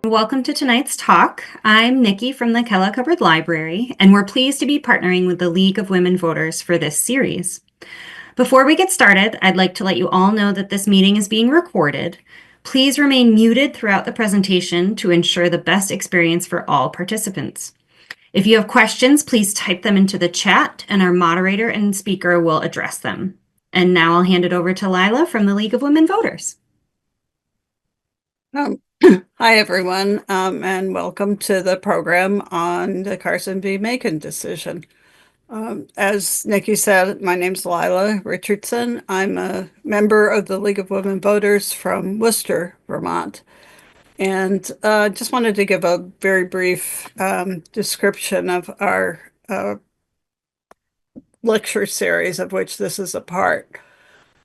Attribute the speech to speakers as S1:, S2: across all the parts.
S1: Welcome to tonight's talk. I'm Nikki from the Kellogg Hubbard Library, and we're pleased to be partnering with the League of Women Voters for this series. Before we get started, I'd like to let you all know that this meeting is being recorded. Please remain muted throughout the presentation to ensure the best experience for all participants. If you have questions, please type them into the chat, and our moderator and speaker will address them. And now I'll hand it over to Lila from the League of Women Voters.
S2: Hi, everyone, and welcome to the program on the Carson v. Makin decision. As Nikki said, my name's Lila Richardson. I'm a member of the League of Women Voters from Worcester, Vermont. And just wanted to give a very brief description of our lecture series, of which this is a part.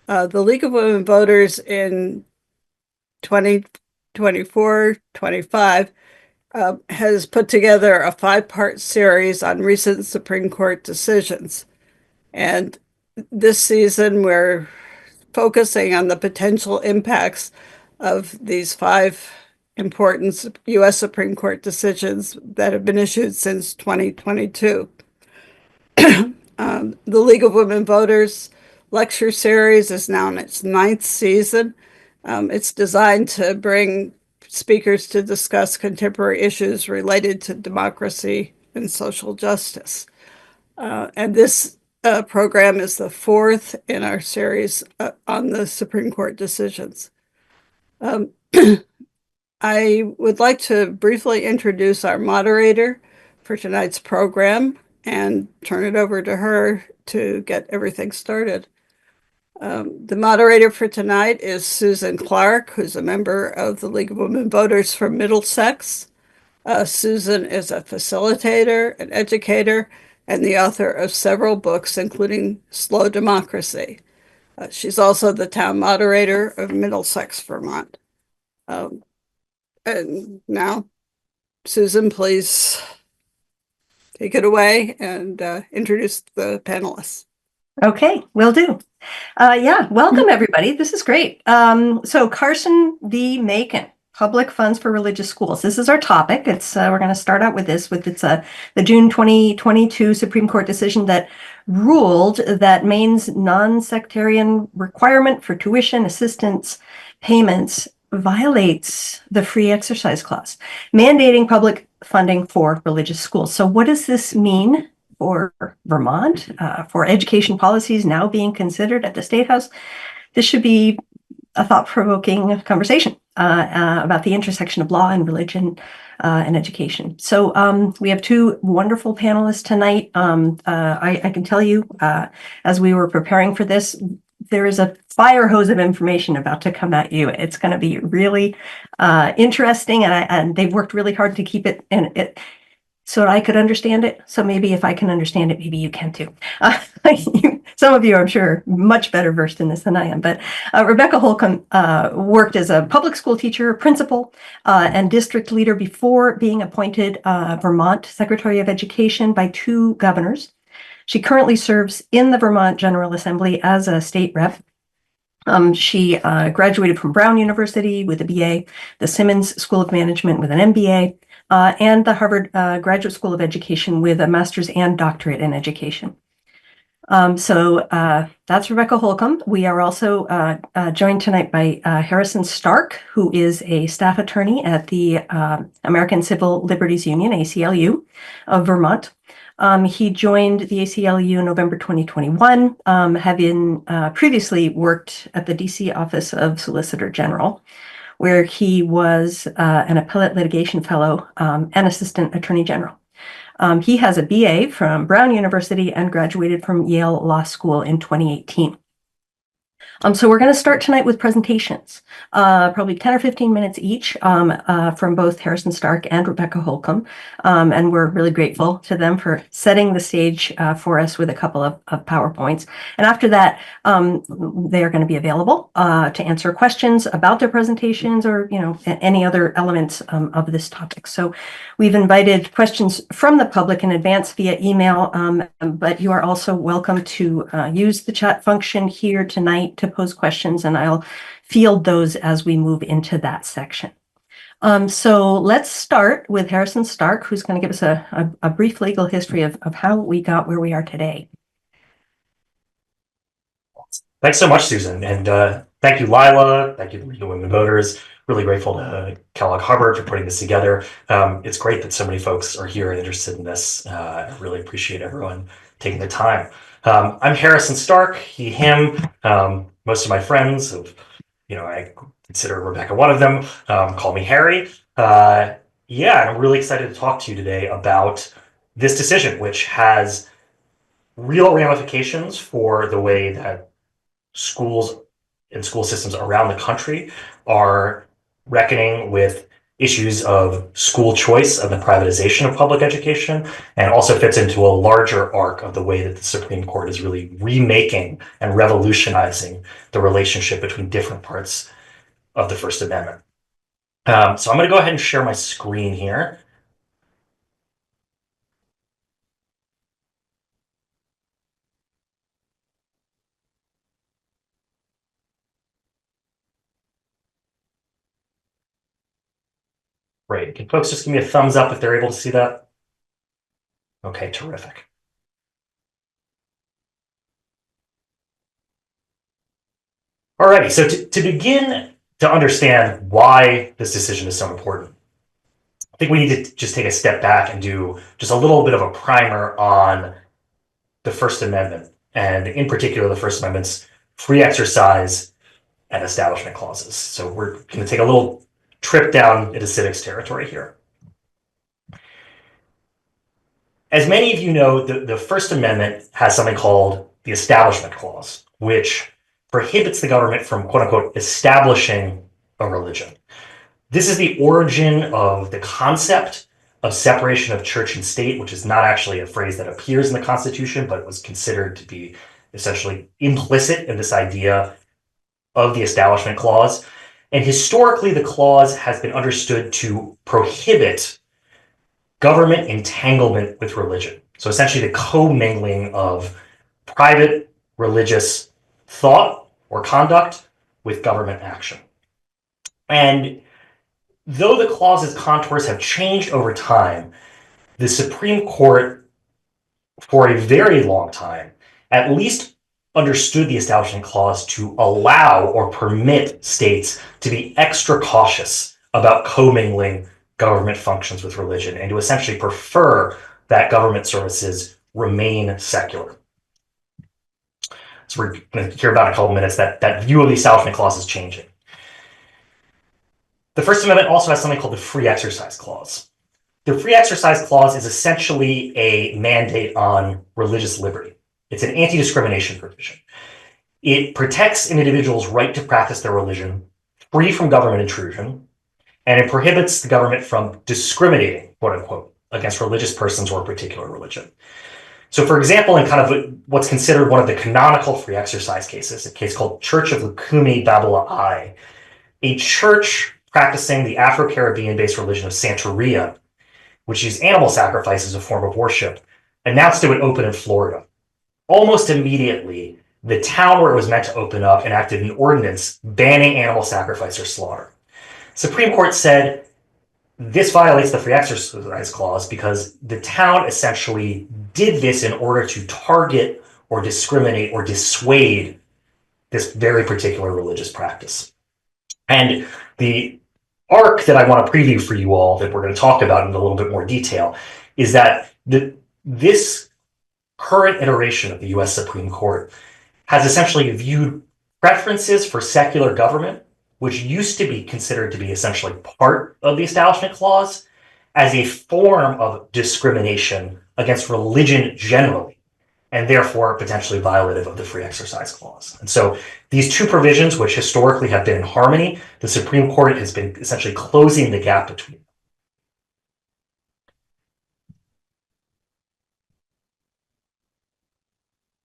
S2: The League of Women Voters in 2024-25 has put together a 5-part series on recent Supreme Court decisions. And this season, we're focusing on the potential impacts of these 5 important U.S. Supreme Court decisions that have been issued since 2022. The League of Women Voters lecture series is now in its 9th season. It's designed to bring speakers to discuss contemporary issues related to democracy and social justice. And this program is the 4th in our series on the Supreme Court decisions. I would like to briefly introduce our moderator for tonight's program and turn it over to her to get everything started. The moderator for tonight is Susan Clark, who's a member of the League of Women Voters from Middlesex. Susan is a facilitator, an educator, and the author of several books, including Slow Democracy. She's also the town moderator of Middlesex, Vermont. And now, Susan, please take it away and introduce the panelists.
S3: Okay, will do. Welcome everybody. This is great. So Carson v. Makin, public funds for religious schools. This is our topic. It's we're going to start out with this. The June 2022 Supreme Court decision that ruled that Maine's non-sectarian requirement for tuition assistance payments violates the free exercise clause, mandating public funding for religious schools. So what does this mean for Vermont, for education policies now being considered at the State House? This should be a thought-provoking conversation about the intersection of law and religion and education. So we have 2 wonderful panelists tonight. I can tell you, as we were preparing for this, there is a fire hose of information about to come at you. It's going to be really interesting, and they've worked really hard to keep it in it so I could understand it. So maybe if I can understand it, maybe you can too. Some of you, I'm sure, much better versed in this than I am. But Rebecca Holcomb worked as a public school teacher, principal, and district leader before being appointed Vermont Secretary of Education by 2 governors. She currently serves in the Vermont General Assembly as a state rep. She graduated from Brown University with a BA, the Simmons School of Management with an MBA, and the Harvard Graduate School of Education with a master's and doctorate in education. So that's Rebecca Holcomb. We are also joined tonight by Harrison Stark, who is a staff attorney at the American Civil Liberties Union, ACLU, of Vermont. He joined the ACLU in November 2021, having previously worked at the DC Office of Solicitor General, where he was an appellate litigation fellow and assistant attorney general. He has a BA from Brown University and graduated from Yale Law School in 2018. So we're going to start tonight with presentations, probably 10 or 15 minutes each from both Harrison Stark and Rebecca Holcomb. And we're really grateful to them for setting the stage for us with a couple of PowerPoints. And after that, they are going to be available to answer questions about their presentations or, any other elements of this topic. So we've invited questions from the public in advance via email, but you are also welcome to use the chat function here tonight to pose questions, and I'll field those as we move into that section. So let's start with Harrison Stark, who's going to give us a brief legal history of how we got where we are today.
S4: Thanks so much, Susan. And thank you, Lila. Thank you, the League of Women Voters. Really grateful to Kellogg-Hubbard for putting this together. It's great that so many folks are here and interested in this. I really appreciate everyone taking the time. I'm Harrison Stark, he, him. Most of my friends, I consider Rebecca one of them, call me Harry. Yeah, I'm really excited to talk to you today about this decision, which has real ramifications for the way that schools and school systems around the country are reckoning with issues of school choice and the privatization of public education, and also fits into a larger arc of the way that the Supreme Court is really remaking and revolutionizing the relationship between different parts of the First Amendment. So I'm going to go ahead and share my screen here. Great. Can folks just give me a thumbs up if they're able to see that? Okay, terrific. Alrighty, so to begin to understand why this decision is so important, I think we need to just take a step back and do just a little bit of a primer on the First Amendment, and in particular, the First Amendment's free exercise and establishment clauses. So we're going to take a little trip down into civics territory here. As many of you know, the First Amendment has something called the Establishment Clause, which prohibits the government from, quote unquote, establishing a religion. This is the origin of the concept of separation of church and state, which is not actually a phrase that appears in the Constitution, but was considered to be essentially implicit in this idea of the Establishment Clause. And historically, the clause has been understood to prohibit government entanglement with religion. So essentially the commingling of private religious thought or conduct with government action. And though the clause's contours have changed over time, the Supreme Court, for a very long time, at least understood the Establishment Clause to allow or permit states to be extra cautious about commingling government functions with religion, and to essentially prefer that government services remain secular. So we're going to hear about in a couple minutes that view of the Establishment Clause is changing. The First Amendment also has something called the Free Exercise Clause. The Free Exercise Clause is essentially a mandate on religious liberty. It's an anti-discrimination provision. It protects an individual's right to practice their religion free from government intrusion, and it prohibits the government from discriminating, quote unquote, against religious persons or a particular religion. So for example, in kind of what's considered one of the canonical free exercise cases, a case called Church of Lukumi Babala I, a church practicing the Afro-Caribbean-based religion of Santeria, which used animal sacrifice as a form of worship, announced it would open in Florida. Almost immediately, the town where it was meant to open up enacted an ordinance banning animal sacrifice or slaughter. Supreme Court said this violates the Free Exercise Clause because the town essentially did this in order to target or discriminate or dissuade this very particular religious practice. And the arc that I want to preview for you all, that we're going to talk about in a little bit more detail, is that this current iteration of the US Supreme Court has essentially viewed preferences for secular government, which used to be considered to be essentially part of the Establishment Clause, as a form of discrimination against religion generally, and therefore potentially violative of the Free Exercise Clause. And so these two provisions, which historically have been in harmony, the Supreme Court has been essentially closing the gap between them.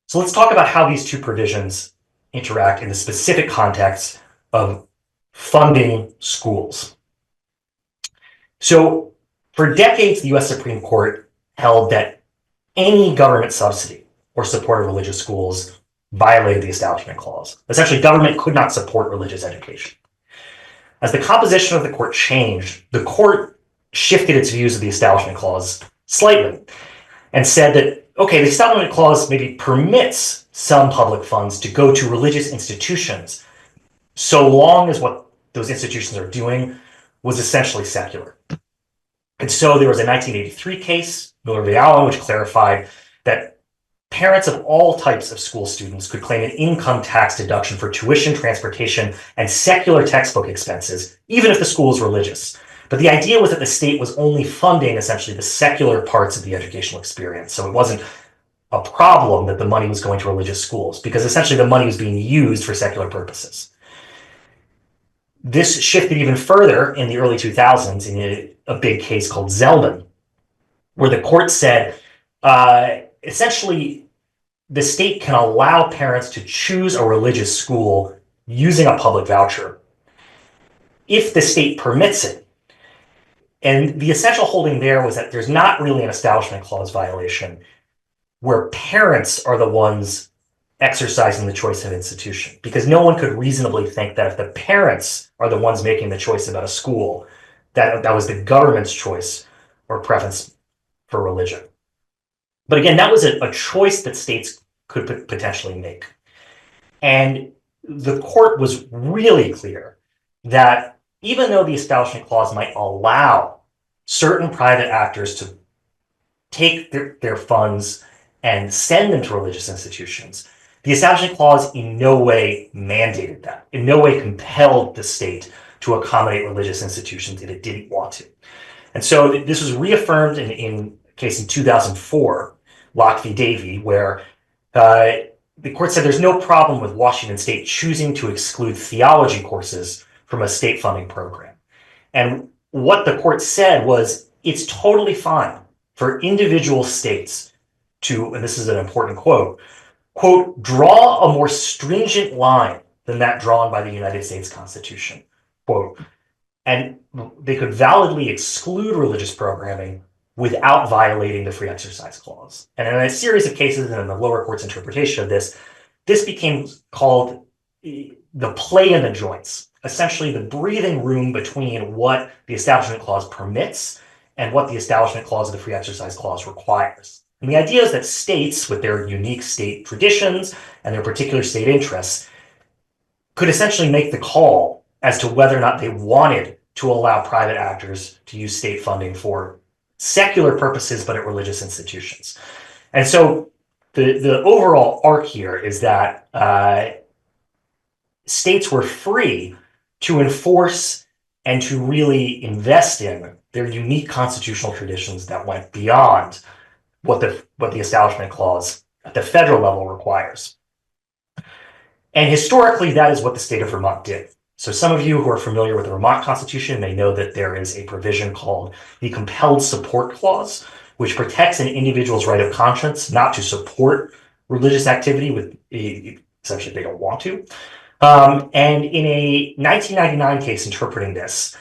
S4: So let's talk about how these two provisions interact in the specific context of funding schools. So for decades, the US Supreme Court held that any government subsidy or support of religious schools violated the Establishment Clause. Essentially, government could not support religious education. As the composition of the court changed, the court shifted its views of the Establishment Clause slightly and said that, okay, the Establishment Clause maybe permits some public funds to go to religious institutions so long as what those institutions are doing was essentially secular. And so there was a 1983 case, Miller v. Allen, which clarified that parents of all types of school students could claim an income tax deduction for tuition, transportation, and secular textbook expenses, even if the school is religious. But the idea was that the state was only funding essentially the secular parts of the educational experience. So it wasn't a problem that the money was going to religious schools, because essentially the money was being used for secular purposes. This shifted even further in the early 2000s in a big case called Zeldin, where the court said, essentially, the state can allow parents to choose a religious school using a public voucher if the state permits it. And the essential holding there was that there's not really an Establishment Clause violation where parents are the ones exercising the choice of institution, because no one could reasonably think that if the parents are the ones making the choice about a school, that was the government's choice or preference for religion. But again, that was a choice that states could potentially make. And the court was really clear that even though the Establishment Clause might allow certain private actors to take their funds and send them to religious institutions, the Establishment Clause in no way mandated that, in no way compelled the state to accommodate religious institutions if it didn't want to. And so this was reaffirmed in a case in 2004, Locke v. Davey, where the court said there's no problem with Washington State choosing to exclude theology courses from a state funding program. And what the court said was it's totally fine for individual states to, and this is an important quote, draw a more stringent line than that drawn by the United States Constitution, quote, and they could validly exclude religious programming without violating the Free Exercise Clause. And in a series of cases, and in the lower court's interpretation of this became called the play in the joints, essentially the breathing room between what the Establishment Clause permits and what the Establishment Clause of the Free Exercise Clause requires. And the idea is that states, with their unique state traditions and their particular state interests, could essentially make the call as to whether or not they wanted to allow private actors to use state funding for secular purposes, but at religious institutions. And so the overall arc here is that states were free to enforce and to really invest in their unique constitutional traditions that went beyond what the Establishment Clause at the federal level requires. And historically, that is what the state of Vermont did. So some of you who are familiar with the Vermont Constitution may know that there is a provision called the Compelled Support Clause, which protects an individual's right of conscience not to support religious activity with essentially they don't want to. And in a 1999 case interpreting this,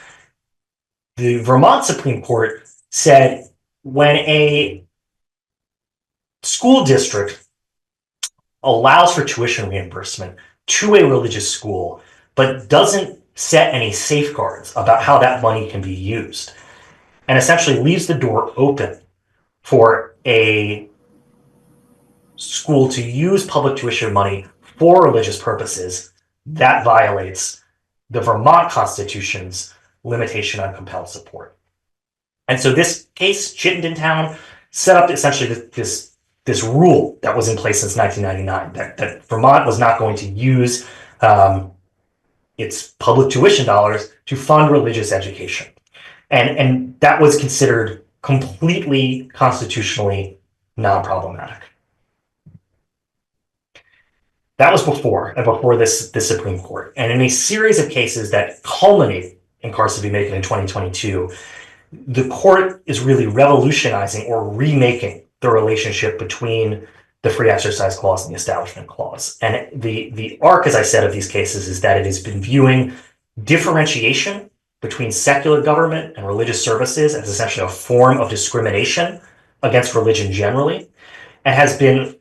S4: the Vermont Supreme Court said when a school district allows for tuition reimbursement to a religious school, but doesn't set any safeguards about how that money can be used, and essentially leaves the door open for a school to use public tuition money for religious purposes, that violates the Vermont Constitution's limitation on compelled support. And so this case, Chittenden Town, set up essentially this rule that was in place since 1999, that Vermont was not going to use its public tuition dollars to fund religious education. And that was considered completely constitutionally non-problematic. That was before this Supreme Court. And in a series of cases that culminate in Carson v. Makin in 2022, the court is really revolutionizing or remaking the relationship between the Free Exercise Clause and the Establishment Clause. And the arc, as I said, of these cases is that it has been viewing differentiation between secular government and religious services as essentially a form of discrimination against religion generally, and has been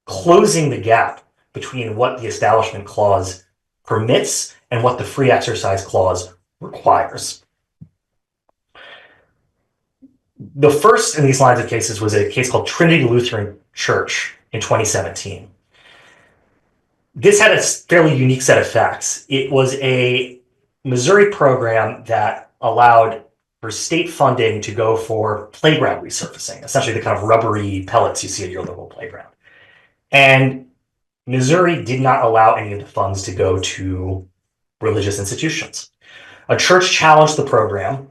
S4: closing the gap between what the Establishment Clause permits and what the free exercise clause requires. The first in these lines of cases was a case called Trinity Lutheran Church in 2017. This had a fairly unique set of facts. It was a Missouri program that allowed for state funding to go for playground resurfacing, essentially the kind of rubbery pellets you see at your local playground. And Missouri did not allow any of the funds to go to religious institutions. A church challenged the program,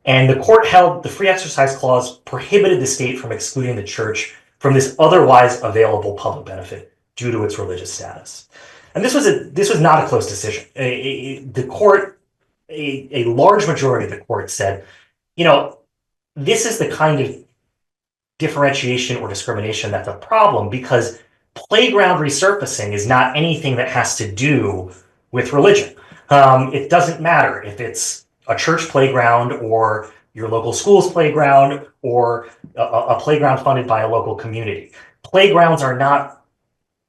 S4: and the court held the free exercise clause prohibited the state from excluding the church from this otherwise available public benefit due to its religious status. And this was not a close decision. The court, a large majority of the court said, this is the kind of differentiation or discrimination that's a problem, because playground resurfacing is not anything that has to do with religion. It doesn't matter if it's a church playground or your local school's playground or a playground funded by a local community. Playgrounds are not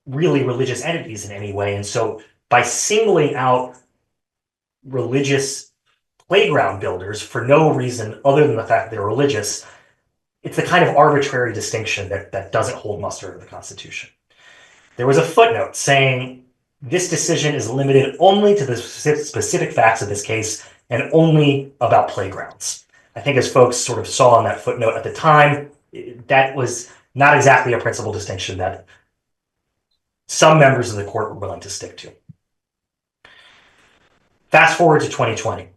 S4: really religious entities in any way. And so by singling out religious playground builders for no reason other than the fact that they're religious, it's the kind of arbitrary distinction that doesn't hold muster in the Constitution. There was a footnote saying this decision is limited only to the specific facts of this case and only about playgrounds. I think as folks sort of saw in that footnote at the time, that was not exactly a principal distinction that some members of the court were willing to stick to. Fast forward to 2020.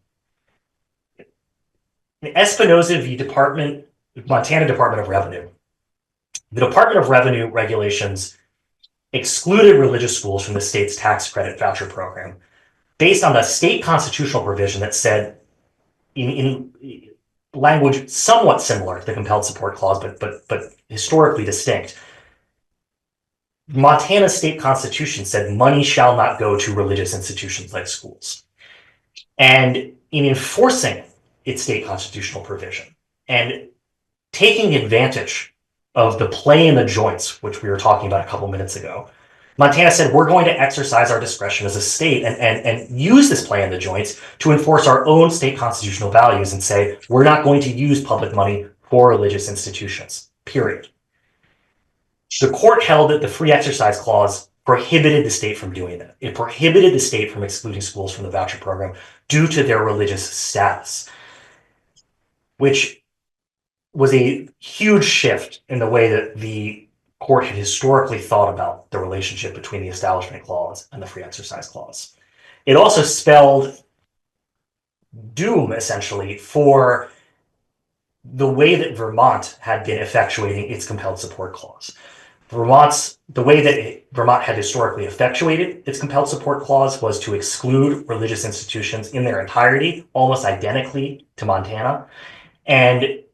S4: Espinoza v. Montana Department of Revenue. The Department of Revenue regulations excluded religious schools from the state's tax credit voucher program based on the state constitutional provision that said, in language somewhat similar to the compelled support clause, but historically distinct, Montana's state constitution said money shall not go to religious institutions like schools. And in enforcing its state constitutional provision and taking advantage of the play in the joints, which we were talking about a couple minutes ago, Montana said, we're going to exercise our discretion as a state and use this play in the joints to enforce our own state constitutional values and say, we're not going to use public money for religious institutions, period. The court held that the free exercise clause prohibited the state from doing that. It prohibited the state from excluding schools from the voucher program due to their religious status, which was a huge shift in the way that the court had historically thought about the relationship between the Establishment Clause and the Free Exercise Clause. It also spelled doom, essentially, for the way that Vermont had been effectuating its compelled support clause. The way that Vermont had historically effectuated its compelled support clause was to exclude religious institutions in their entirety, almost identically to Montana. And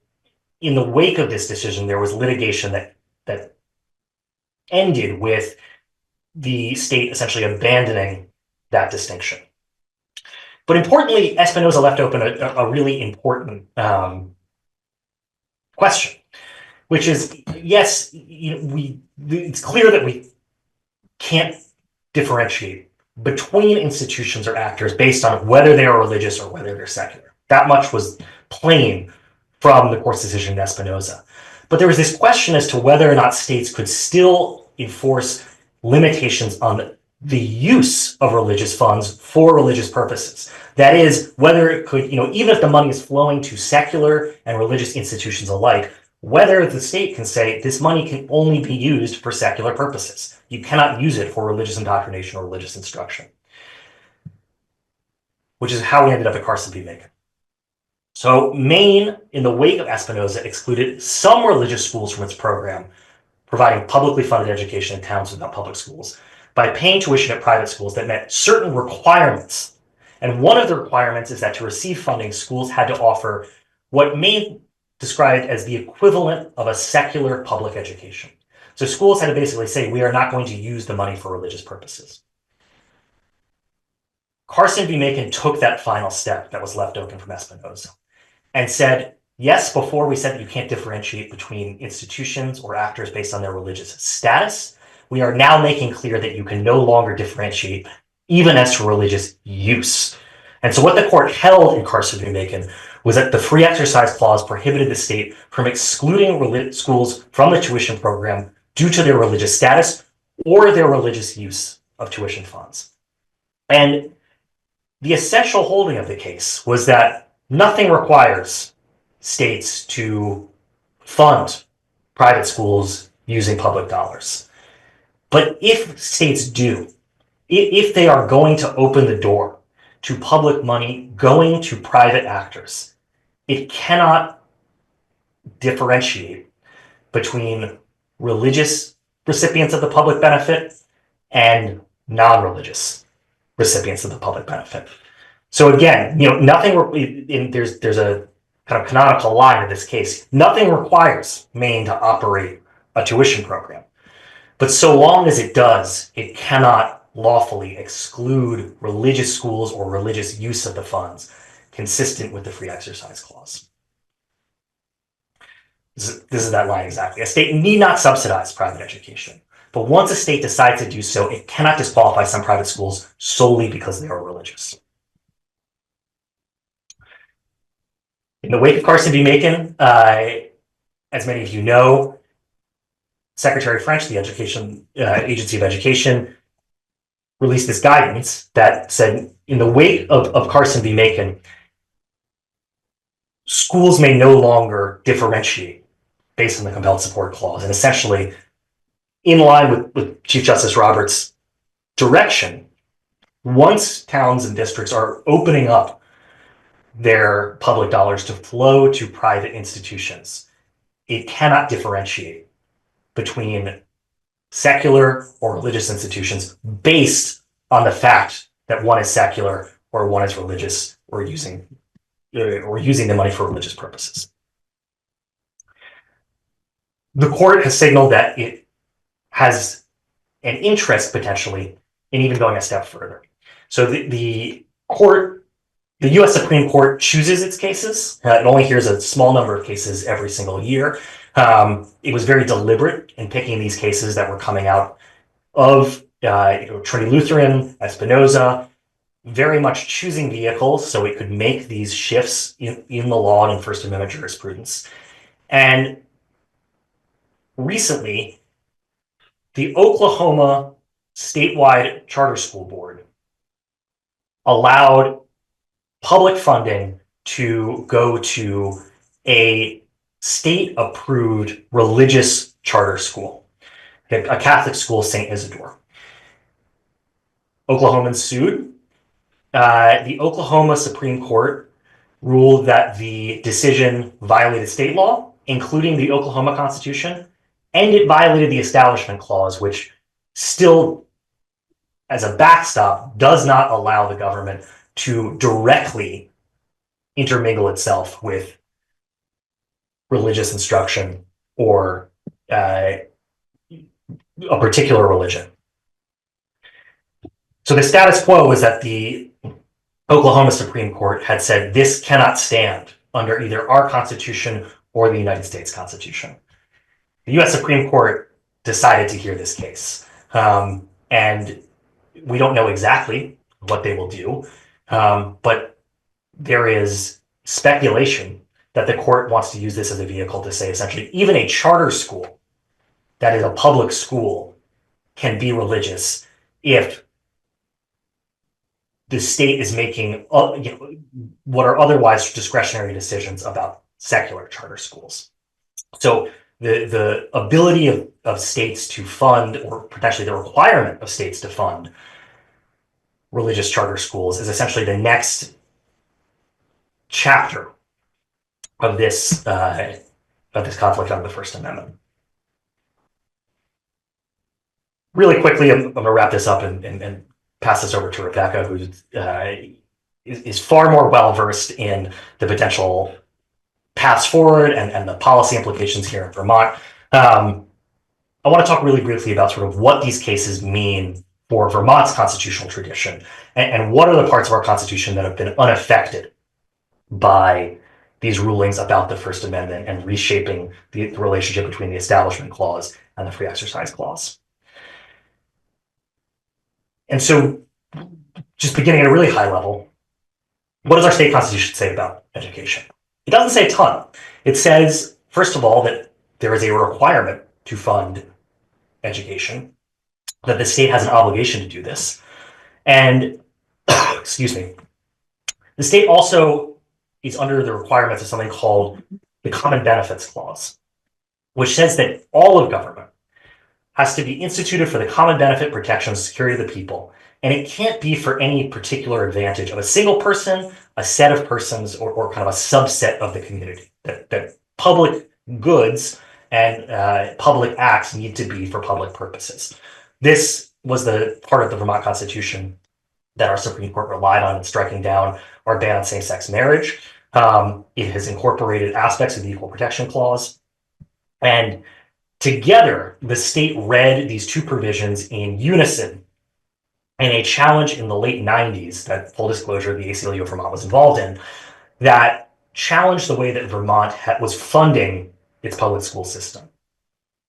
S4: in the wake of this decision, there was litigation that ended with the state essentially abandoning that distinction. But importantly, Espinoza left open a really important question, which is, yes, it's clear that we can't differentiate between institutions or actors based on whether they are religious or whether they're secular. That much was plain from the court's decision in Espinoza. But there was this question as to whether or not states could still enforce limitations on the use of religious funds for religious purposes. That is, whether it could, even if the money is flowing to secular and religious institutions alike, whether the state can say this money can only be used for secular purposes. You cannot use it for religious indoctrination or religious instruction, which is how we ended up at Carson v. Makin. So Maine, in the wake of Espinoza, excluded some religious schools from its program, providing publicly funded education in towns without public schools, by paying tuition at private schools that met certain requirements. And one of the requirements is that to receive funding, schools had to offer what Maine described as the equivalent of a secular public education. So schools had to basically say, we are not going to use the money for religious purposes. Carson v. Makin took that final step that was left open from Espinoza and said, yes, before we said that you can't differentiate between institutions or actors based on their religious status, we are now making clear that you can no longer differentiate even as to religious use. And so what the court held in Carson v. Makin was that the free exercise clause prohibited the state from excluding schools from the tuition program due to their religious status or their religious use of tuition funds. And the essential holding of the case was that nothing requires states to fund private schools using public dollars. But if states do, if they are going to open the door to public money going to private actors, it cannot differentiate between religious recipients of the public benefit and non-religious recipients of the public benefit. So again, there's a kind of canonical line in this case. Nothing requires Maine to operate a tuition program. But so long as it does, it cannot lawfully exclude religious schools or religious use of the funds consistent with the free exercise clause. This is that line exactly. A state need not subsidize private education, but once a state decides to do so, it cannot disqualify some private schools solely because they are religious. In the wake of Carson v. Makin, as many of you know, Secretary French, the Agency of Education, released this guidance that said, in the wake of Carson v. Makin, schools may no longer differentiate based on the compelled support clause. And essentially, in line with Chief Justice Roberts' direction, once towns and districts are opening up their public dollars to flow to private institutions, it cannot differentiate between secular or religious institutions based on the fact that one is secular or one is religious or using the money for religious purposes. The court has signaled that it has an interest potentially in even going a step further. So the U.S. Supreme Court chooses its cases. It only hears a small number of cases every single year. It was very deliberate in picking these cases that were coming out of Trinity Lutheran, Espinoza, very much choosing vehicles so it could make these shifts in the law and in First Amendment jurisprudence. And recently, the Oklahoma statewide charter school board allowed public funding to go to a state-approved religious charter school, a Catholic school, St. Isidore. Oklahomans sued. The Oklahoma Supreme Court ruled that the decision violated state law, including the Oklahoma Constitution, and it violated the Establishment Clause, which still, as a backstop, does not allow the government to directly intermingle itself with religious instruction or a particular religion. So the status quo is that the Oklahoma Supreme Court had said this cannot stand under either our Constitution or the United States Constitution. The U.S. Supreme Court decided to hear this case. And we don't know exactly what they will do, but there is speculation that the court wants to use this as a vehicle to say, essentially, even a charter school that is a public school can be religious if the state is making what are otherwise discretionary decisions about secular charter schools. So the ability of states to fund, or potentially the requirement of states to fund religious charter schools, is essentially the next chapter of this conflict under the First Amendment. Really quickly, I'm going to wrap this up and pass this over to Rebecca, who is far more well-versed in the potential paths forward and the policy implications here in Vermont. I want to talk really briefly about sort of what these cases mean for Vermont's constitutional tradition, and what are the parts of our Constitution that have been unaffected by these rulings about the First Amendment and reshaping the relationship between the Establishment Clause and the Free Exercise Clause. And so just beginning at a really high level, what does our state constitution say about education? It doesn't say a ton. It says, first of all, that there is a requirement to fund education, that the state has an obligation to do this. And, excuse me, the state also is under the requirements of something called the Common Benefits Clause, which says that all of government has to be instituted for the common benefit, protection, and security of the people. And it can't be for any particular advantage of a single person, a set of persons, or kind of a subset of the community. That public goods and public acts need to be for public purposes. This was the part of the Vermont Constitution that our Supreme Court relied on in striking down our ban on same-sex marriage. It has incorporated aspects of the Equal Protection Clause. And together, the state read these two provisions in unison in a challenge in the late 90s that, full disclosure, the ACLU of Vermont was involved in, that challenged the way that Vermont was funding its public school system.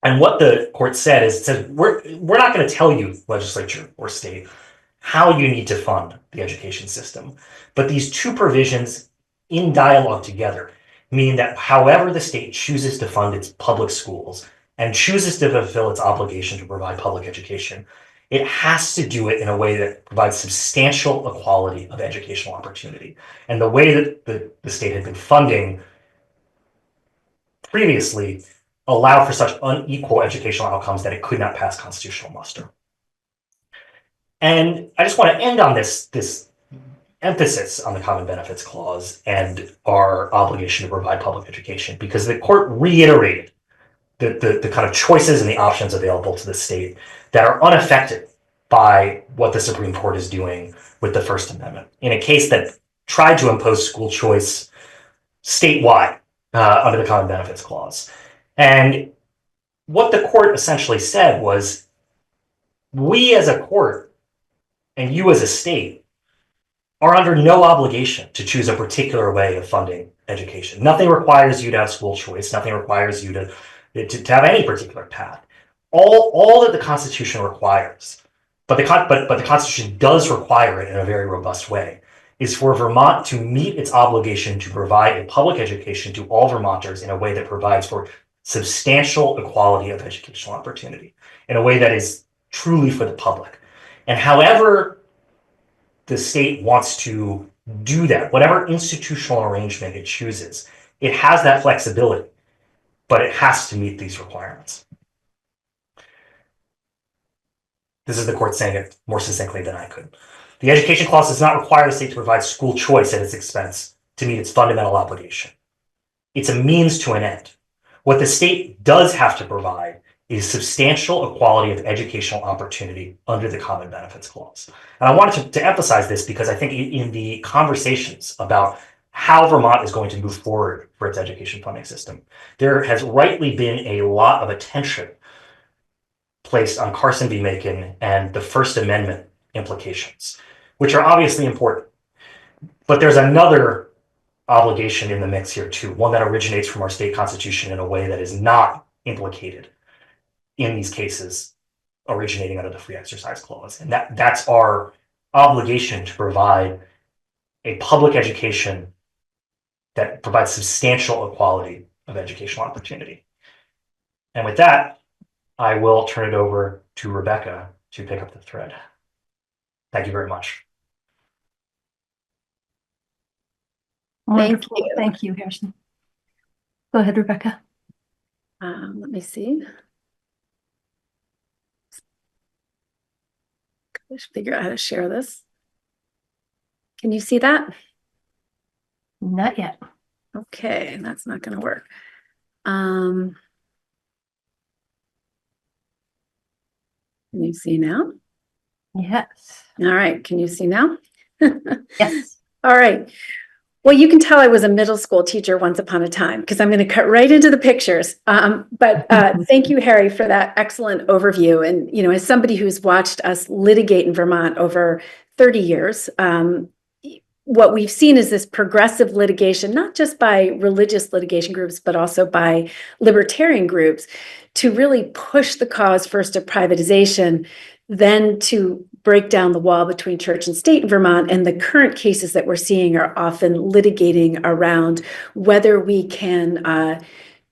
S4: And what the court said is, it said, we're not going to tell you, legislature or state, how you need to fund the education system. But these two provisions in dialogue together mean that however the state chooses to fund its public schools and chooses to fulfill its obligation to provide public education, it has to do it in a way that provides substantial equality of educational opportunity. And the way that the state had been funding previously allowed for such unequal educational outcomes that it could not pass constitutional muster. And I just want to end on this emphasis on the Common Benefits Clause and our obligation to provide public education, because the court reiterated the kind of choices and the options available to the state that are unaffected by what the Supreme Court is doing with the First Amendment in a case that tried to impose school choice statewide under the Common Benefits Clause. And what the court essentially said was, we as a court and you as a state are under no obligation to choose a particular way of funding education. Nothing requires you to have school choice. Nothing requires you to have any particular path. All that the Constitution requires, but the Constitution does require it in a very robust way, is for Vermont to meet its obligation to provide a public education to all Vermonters in a way that provides for substantial equality of educational opportunity, in a way that is truly for the public. And however the state wants to do that, whatever institutional arrangement it chooses, it has that flexibility, but it has to meet these requirements. This is the court saying it more succinctly than I could. The Education Clause does not require the state to provide school choice at its expense to meet its fundamental obligation. It's a means to an end. What the state does have to provide is substantial equality of educational opportunity under the Common Benefits Clause. And I wanted to emphasize this because I think in the conversations about how Vermont is going to move forward for its education funding system, there has rightly been a lot of attention placed on Carson v. Makin and the First Amendment implications, which are obviously important. But there's another obligation in the mix here too, one that originates from our state constitution in a way that is not implicated in these cases originating under the Free Exercise Clause. And that's our obligation to provide a public education that provides substantial equality of educational opportunity. And with that, I will turn it over to Rebecca to pick up the thread. Thank you very much.
S3: Wonderful. Thank you, Harrison. Go ahead, Rebecca.
S5: Let me see. I should figure out how to share this. Can you see that?
S3: Not yet.
S5: Okay, that's not going to work. Can you see now?
S3: Yes.
S5: All right, can you see now?
S3: Yes.
S5: All right. Well, you can tell I was a middle school teacher once upon a time because I'm going to cut right into the pictures. But thank you, Harry, for that excellent overview. And, you know, as somebody who's watched us litigate in Vermont over 30 years, what we've seen is this progressive litigation, not just by religious litigation groups, but also by libertarian groups, to really push the cause first of privatization, then to break down the wall between church and state in Vermont. And the current cases that we're seeing are often litigating around whether we can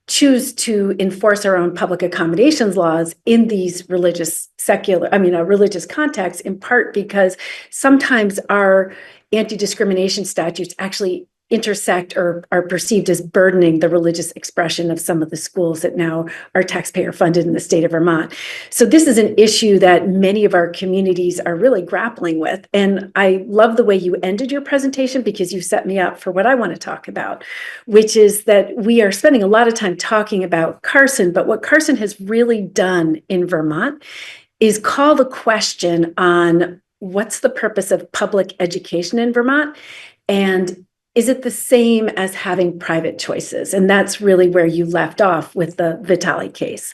S5: choose to enforce our own public accommodations laws in these religious religious contexts, in part because sometimes our anti-discrimination statutes actually intersect or are perceived as burdening the religious expression of some of the schools that now are taxpayer funded in the state of Vermont. So this is an issue that many of our communities are really grappling with. And I love the way you ended your presentation, because you set me up for what I want to talk about, which is that we are spending a lot of time talking about Carson, but what Carson has really done in Vermont is call the question on what's the purpose of public education in Vermont, and is it the same as having private choices? And that's really where you left off with the Vitale case.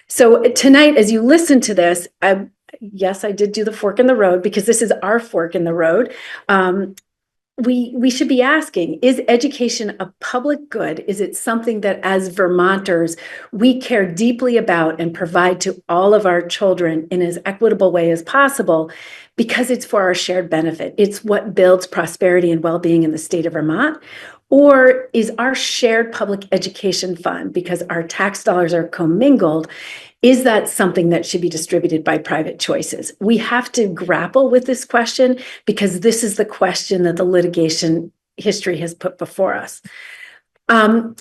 S5: So tonight, as you listen to this, yes, I did do the fork in the road, because this is our fork in the road. We should be asking, is education a public good? Is it something that as Vermonters, we care deeply about and provide to all of our children in as equitable way as possible, because it's for our shared benefit? It's what builds prosperity and well-being in the state of Vermont. Or is our shared public education fund, because our tax dollars are commingled, is that something that should be distributed by private choices? We have to grapple with this question, because this is the question that the litigation history has put before us. I'm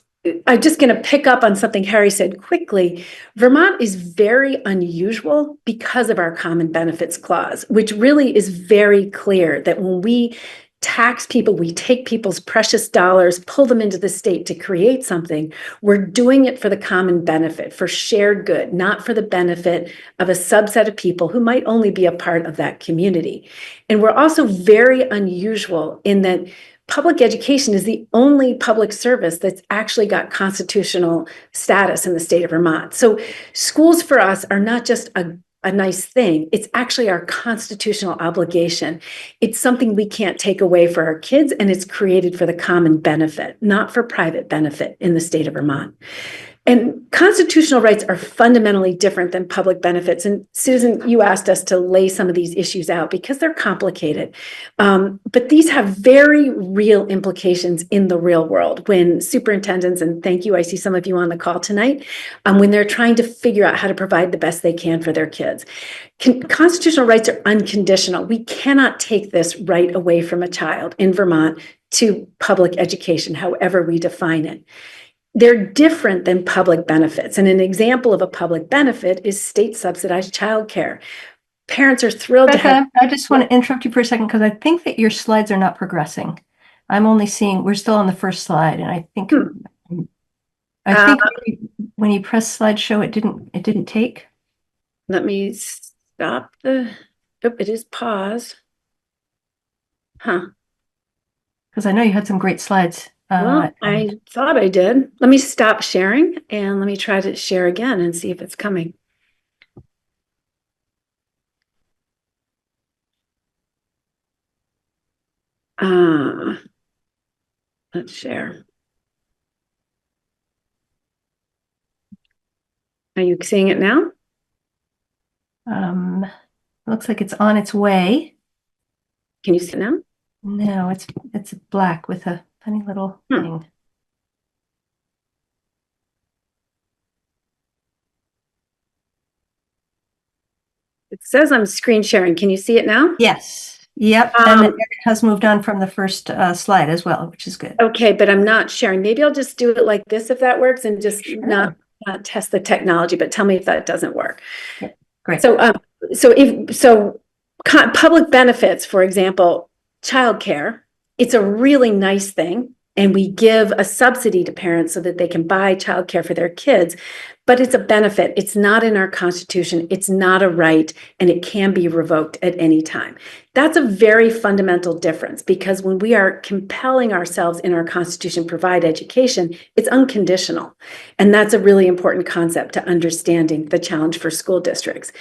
S5: just going to pick up on something Harry said quickly. Vermont is very unusual because of our common benefits clause, which really is very clear that when we tax people, we take people's precious dollars, pull them into the state to create something. We're doing it for the common benefit, for shared good, not for the benefit of a subset of people who might only be a part of that community. And we're also very unusual in that public education is the only public service that's actually got constitutional status in the state of Vermont. So schools for us are not just a nice thing. It's actually our constitutional obligation. It's something we can't take away for our kids, and it's created for the common benefit, not for private benefit in the state of Vermont. And constitutional rights are fundamentally different than public benefits. And Susan, you asked us to lay some of these issues out because they're complicated. But these have very real implications in the real world when superintendents, and thank you, I see some of you on the call tonight, when they're trying to figure out how to provide the best they can for their kids. Constitutional rights are unconditional. We cannot take this right away from a child in Vermont to public education, however we define it. They're different than public benefits. And an example of a public benefit is state subsidized childcare. Parents are thrilled to have.
S3: I just want to interrupt you for a second, because I think that your slides are not progressing. I'm only seeing, we're still on the first slide. And I think, when you press slideshow, it didn't take.
S5: Let me stop it is paused. Huh.
S3: Because I know you had some great slides.
S5: Well, I thought I did. Let me stop sharing and let me try to share again and see if it's coming. Let's share. Are you seeing it now?
S3: Looks like it's on its way.
S5: Can you see it now?
S3: No, it's black with a funny little thing.
S5: It says I'm screen sharing. Can you see it now?
S3: Yes. Yep. And then it has moved on from the first slide as well, which is good.
S5: Okay, but I'm not sharing. Maybe I'll just do it like this if that works, and just not test the technology, but tell me if that doesn't work.
S3: Yeah, great.
S5: So public benefits, for example, childcare, it's a really nice thing. And we give a subsidy to parents so that they can buy childcare for their kids, but it's a benefit. It's not in our Constitution. It's not a right, and it can be revoked at any time. That's a very fundamental difference, because when we are compelling ourselves in our Constitution to provide education, it's unconditional. And that's a really important concept to understanding the challenge for school districts.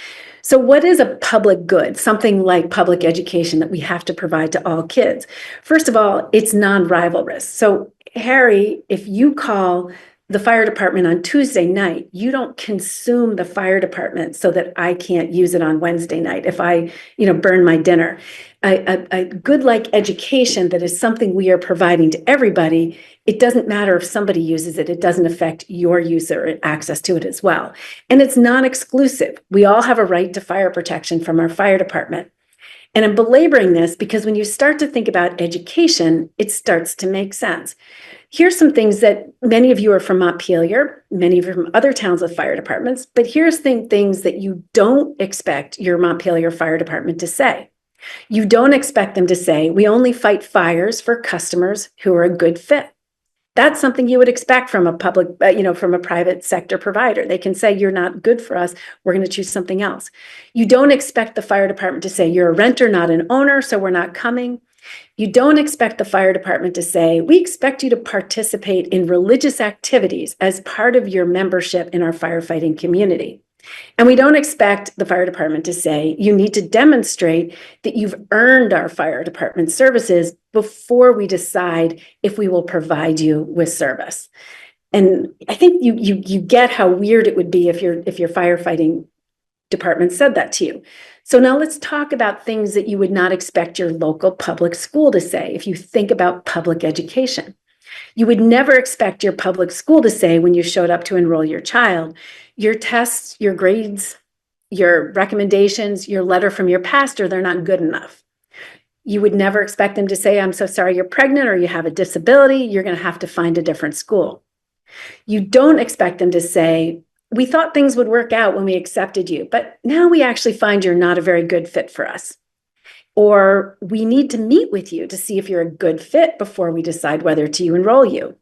S5: So what is a public good? Something like public education that we have to provide to all kids. First of all, it's non-rivalrous. So Harry, if you call the fire department on Tuesday night, you don't consume the fire department so that I can't use it on Wednesday night if I, burn my dinner. A good like education that is something we are providing to everybody. It doesn't matter if somebody uses it. It doesn't affect your user and access to it as well. And it's non-exclusive. We all have a right to fire protection from our fire department. And I'm belaboring this because when you start to think about education, it starts to make sense. Here's some things that many of you are from Montpelier, many of you are from other towns with fire departments, but here's things that you don't expect your Montpelier Fire Department to say. You don't expect them to say, we only fight fires for customers who are a good fit. That's something you would expect from a public, from a private sector provider. They can say, you're not good for us. We're going to choose something else. You don't expect the fire department to say, you're a renter, not an owner, so we're not coming. You don't expect the fire department to say, we expect you to participate in religious activities as part of your membership in our firefighting community. And we don't expect the fire department to say, you need to demonstrate that you've earned our fire department services before we decide if we will provide you with service. And I think you get how weird it would be if your firefighting department said that to you. So now let's talk about things that you would not expect your local public school to say if you think about public education. You would never expect your public school to say when you showed up to enroll your child, your tests, your grades, your recommendations, your letter from your pastor, they're not good enough. You would never expect them to say, I'm so sorry you're pregnant or you have a disability, you're going to have to find a different school. You don't expect them to say, we thought things would work out when we accepted you, but now we actually find you're not a very good fit for us. Or we need to meet with you to see if you're a good fit before we decide whether to enroll you.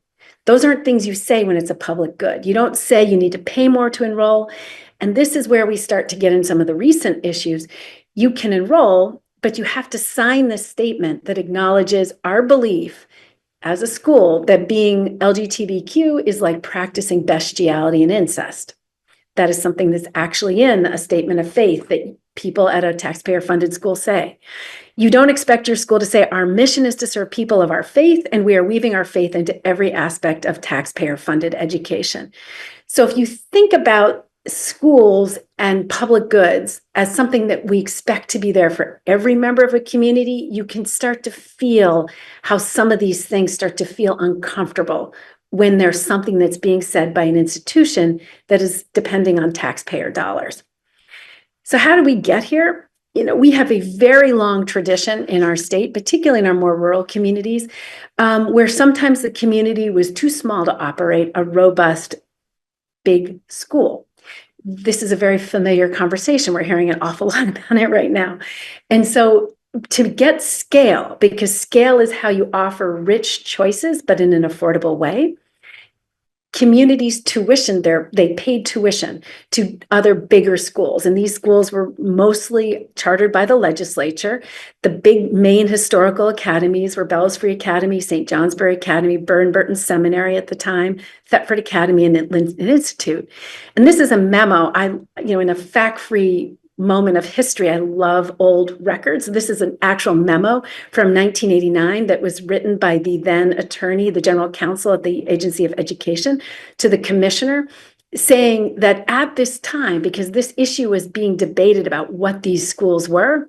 S5: Those aren't things you say when it's a public good. You don't say you need to pay more to enroll. And this is where we start to get in some of the recent issues. You can enroll, but you have to sign this statement that acknowledges our belief as a school that being LGBTQ is like practicing bestiality and incest. That is something that's actually in a statement of faith that people at a taxpayer-funded school say. You don't expect your school to say, our mission is to serve people of our faith, and we are weaving our faith into every aspect of taxpayer-funded education. So if you think about schools and public goods as something that we expect to be there for every member of a community, you can start to feel how some of these things start to feel uncomfortable when there's something that's being said by an institution that is depending on taxpayer dollars. So how do we get here? We have a very long tradition in our state, particularly in our more rural communities, where sometimes the community was too small to operate a robust, big school. This is a very familiar conversation. We're hearing an awful lot about it right now. And so to get scale, because scale is how you offer rich choices, but in an affordable way, communities they paid tuition to other bigger schools. And these schools were mostly chartered by the legislature. The big main historical academies were Bellows Free Academy, St. Johnsbury Academy, Burton Seminary at the time, Thetford Academy, and Lincoln Institute. And this is a memo, in a fact-free moment of history, I love old records. This is an actual memo from 1989 that was written by the then attorney, the general counsel at the Agency of Education, to the commissioner, saying that at this time, because this issue was being debated about what these schools were,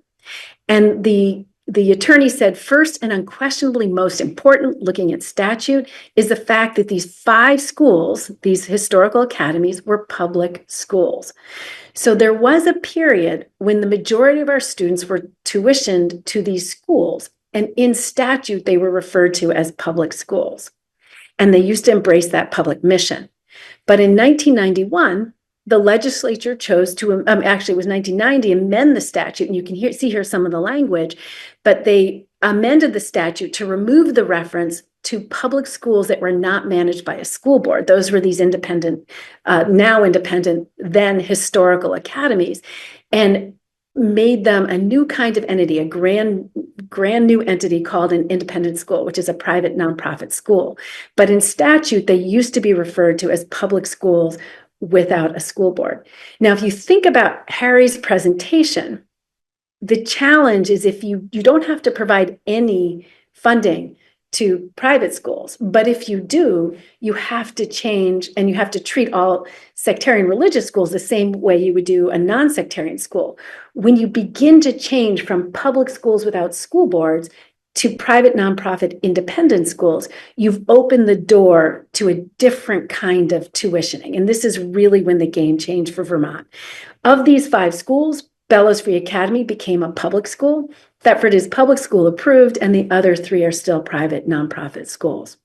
S5: and the attorney said, first and unquestionably most important, looking at statute, is the fact that these 5 schools, these historical academies, were public schools. So there was a period when the majority of our students were tuitioned to these schools, and in statute, they were referred to as public schools. And they used to embrace that public mission. But in 1991, the legislature chose to, actually it was 1990, amend the statute, and you can see here some of the language, but they amended the statute to remove the reference to public schools that were not managed by a school board. Those were these independent, now independent, then historical academies, and made them a new kind of entity, a grand new entity called an independent school, which is a private nonprofit school. But in statute, they used to be referred to as public schools without a school board. Now, if you think about Harry's presentation, the challenge is if you don't have to provide any funding to private schools. But if you do, you have to change and you have to treat all sectarian religious schools the same way you would do a non-sectarian school. When you begin to change from public schools without school boards to private nonprofit independent schools, you've opened the door to a different kind of tuitioning. And this is really when the game changed for Vermont. Of these 5 schools, Bella's Free Academy became a public school. Thetford is public school approved, and the other 3 are still private nonprofit schools.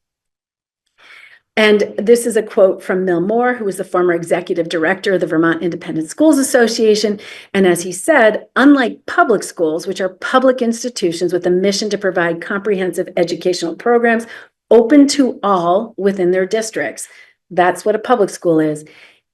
S5: And this is a quote from Mill Moore, who was the former executive director of the Vermont Independent Schools Association. And as he said, unlike public schools, which are public institutions with a mission to provide comprehensive educational programs open to all within their districts, that's what a public school is.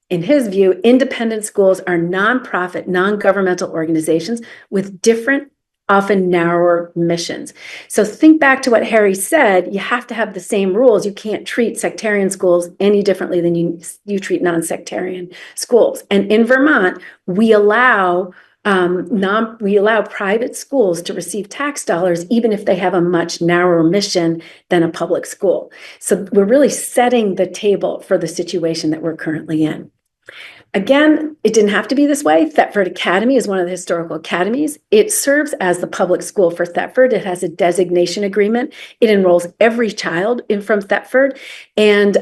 S5: In his view, independent schools are nonprofit, non-governmental organizations with different, often narrower missions. So think back to what Harry said, you have to have the same rules. You can't treat sectarian schools any differently than you treat non-sectarian schools. And in Vermont, we allow private schools to receive tax dollars, even if they have a much narrower mission than a public school. So we're really setting the table for the situation that we're currently in. Again, it didn't have to be this way. Thetford Academy is one of the historical academies. It serves as the public school for Thetford. It has a designation agreement. It enrolls every child from Thetford, and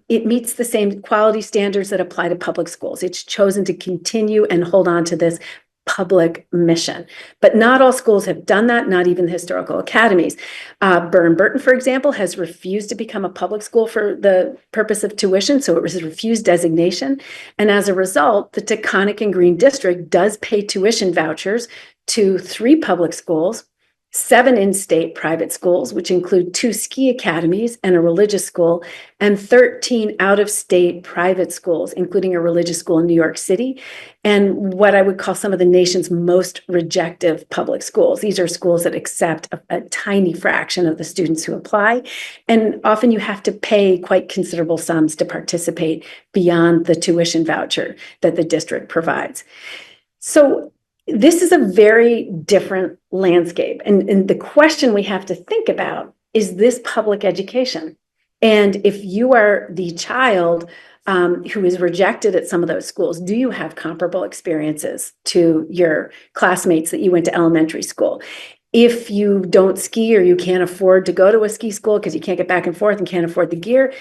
S5: it meets the same quality standards that apply to public schools. It's chosen to continue and hold on to this public mission. But not all schools have done that, not even the historical academies. Burton, for example, has refused to become a public school for the purpose of tuition, so it was refused designation. And as a result, the Taconic and Green District does pay tuition vouchers to 3 public schools, 7 in-state private schools, which include 2 ski academies and a religious school, and 13 out-of-state private schools, including a religious school in New York City, and what I would call some of the nation's most rejective public schools. These are schools that accept a tiny fraction of the students who apply, and often you have to pay quite considerable sums to participate beyond the tuition voucher that the district provides. So this is a very different landscape. And the question we have to think about is this public education? And if you are the child who is rejected at some of those schools, do you have comparable experiences to your classmates that you went to elementary school? If you don't ski or you can't afford to go to a ski school because you can't get back and forth and can't afford the gear,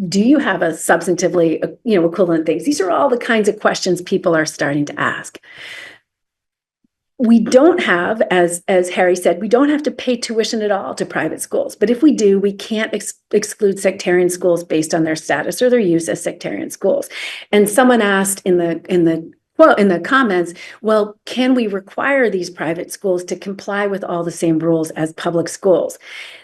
S5: do you have a substantively equivalent things? These are all the kinds of questions people are starting to ask. We don't have, as Harry said, we don't have to pay tuition at all to private schools. But if we do, we can't exclude sectarian schools based on their status or their use as sectarian schools. And someone asked in the comments, well, can we require these private schools to comply with all the same rules as public schools?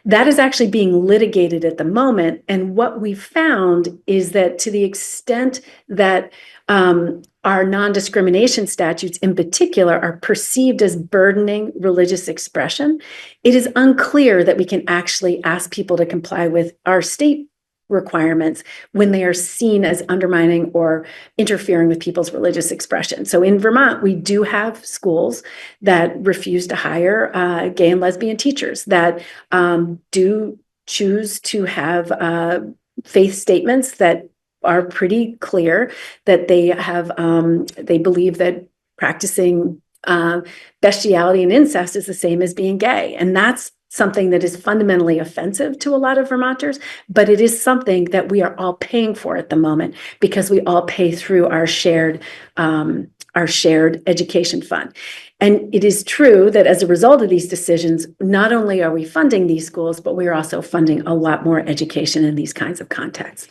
S5: That is actually being litigated at the moment. And what we found is that to the extent that our non-discrimination statutes in particular are perceived as burdening religious expression, it is unclear that we can actually ask people to comply with our state requirements when they are seen as undermining or interfering with people's religious expression. So in Vermont, we do have schools that refuse to hire gay and lesbian teachers, that do choose to have faith statements that are pretty clear that they have, they believe that practicing bestiality and incest is the same as being gay. And that's something that is fundamentally offensive to a lot of Vermonters, but it is something that we are all paying for at the moment because we all pay through our shared education fund. And it is true that as a result of these decisions, not only are we funding these schools, but we are also funding a lot more education in these kinds of contexts.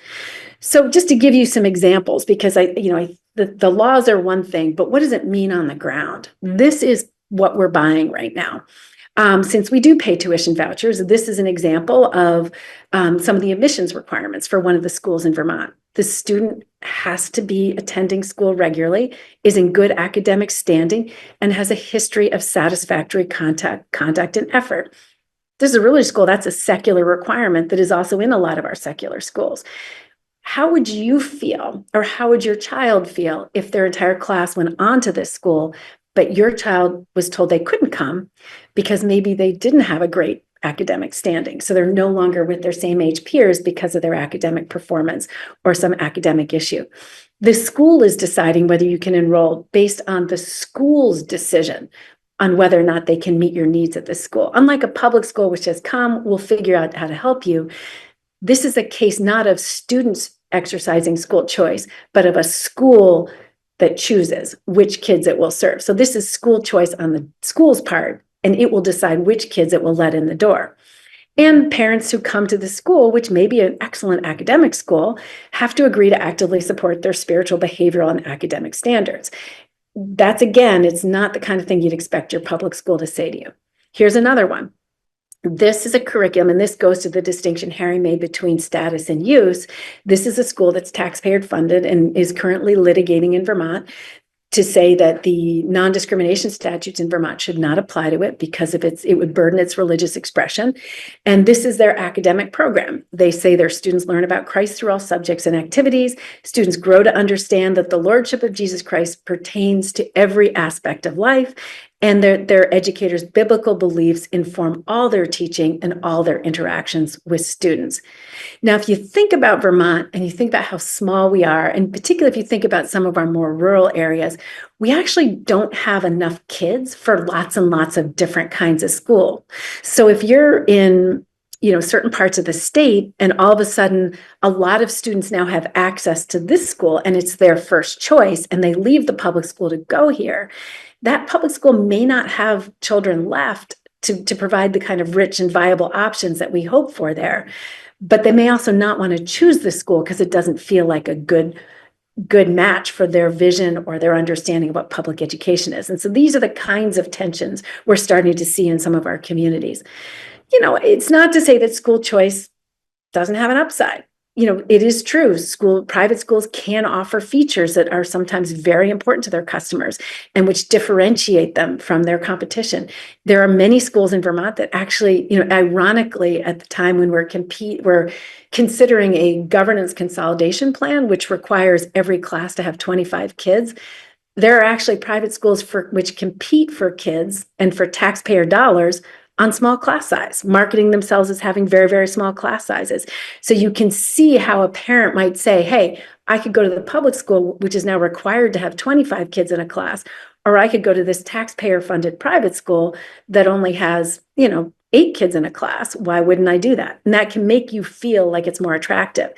S5: So just to give you some examples, because the laws are one thing, but what does it mean on the ground? This is what we're buying right now. Since we do pay tuition vouchers, this is an example of some of the admissions requirements for one of the schools in Vermont. The student has to be attending school regularly, is in good academic standing, and has a history of satisfactory conduct and effort. This is a religious school. That's a secular requirement that is also in a lot of our secular schools. How would you feel, or how would your child feel if their entire class went on to this school, but your child was told they couldn't come because maybe they didn't have a great academic standing. So they're no longer with their same age peers because of their academic performance or some academic issue. The school is deciding whether you can enroll based on the school's decision on whether or not they can meet your needs at the school. Unlike a public school, which says, come, we'll figure out how to help you. This is a case not of students exercising school choice, but of a school that chooses which kids it will serve. So this is school choice on the school's part, and it will decide which kids it will let in the door. And parents who come to the school, which may be an excellent academic school, have to agree to actively support their spiritual, behavioral, and academic standards. That's, again, it's not the kind of thing you'd expect your public school to say to you. Here's another one. This is a curriculum, and this goes to the distinction Harry made between status and use. This is a school that's taxpayer funded and is currently litigating in Vermont to say that the non-discrimination statutes in Vermont should not apply to it because of it would burden its religious expression. And this is their academic program. They say their students learn about Christ through all subjects and activities. Students grow to understand that the Lordship of Jesus Christ pertains to every aspect of life, and their educators' biblical beliefs inform all their teaching and all their interactions with students. Now, if you think about Vermont and you think about how small we are, and particularly if you think about some of our more rural areas, we actually don't have enough kids for lots and lots of different kinds of school. So if you're in certain parts of the state, and all of a sudden, a lot of students now have access to this school and it's their first choice, and they leave the public school to go here, that public school may not have children left to provide the kind of rich and viable options that we hope for there. But they may also not want to choose the school because it doesn't feel like a good match for their vision or their understanding of what public education is. And so these are the kinds of tensions we're starting to see in some of our communities. It's not to say that school choice doesn't have an upside. It is true. Private schools can offer features that are sometimes very important to their customers and which differentiate them from their competition. There are many schools in Vermont that actually, ironically, at the time when we're considering a governance consolidation plan, which requires every class to have 25 kids. There are actually private schools which compete for kids and for taxpayer dollars on small class size, marketing themselves as having very, very small class sizes. So you can see how a parent might say, hey, I could go to the public school, which is now required to have 25 kids in a class, or I could go to this taxpayer funded private school that only has, 8 kids in a class. Why wouldn't I do that? And that can make you feel like it's more attractive.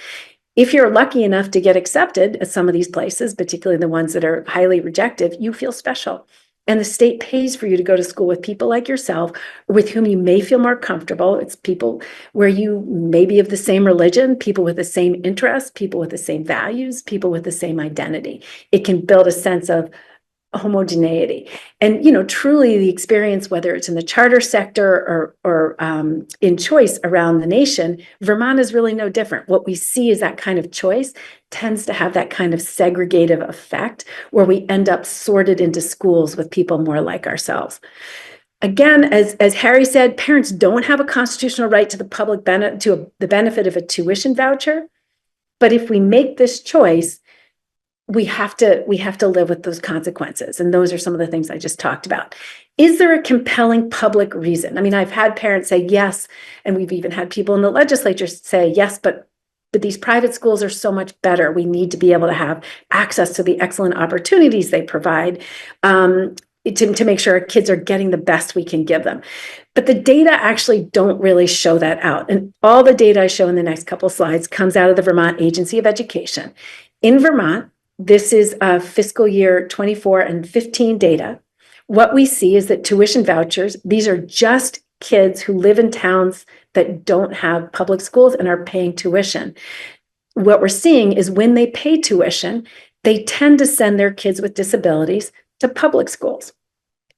S5: If you're lucky enough to get accepted at some of these places, particularly the ones that are highly rejected, you feel special. And the state pays for you to go to school with people like yourself, with whom you may feel more comfortable. It's people where you may be of the same religion, people with the same interests, people with the same values, people with the same identity. It can build a sense of homogeneity. And, truly the experience, whether it's in the charter sector or in choice around the nation, Vermont is really no different. What we see is that kind of choice tends to have that kind of segregative effect where we end up sorted into schools with people more like ourselves. Again, as Harry said, parents don't have a constitutional right to the benefit of a tuition voucher. But if we make this choice, we have to live with those consequences. And those are some of the things I just talked about. Is there a compelling public reason? I mean, I've had parents say yes, and we've even had people in the legislature say yes, but these private schools are so much better. We need to be able to have access to the excellent opportunities they provide to make sure our kids are getting the best we can give them. But the data actually don't really show that out. And all the data I show in the next couple slides comes out of the Vermont Agency of Education. In Vermont, this is fiscal year 24 and 15 data. What we see is that tuition vouchers, these are just kids who live in towns that don't have public schools and are paying tuition. What we're seeing is when they pay tuition, they tend to send their kids with disabilities to public schools.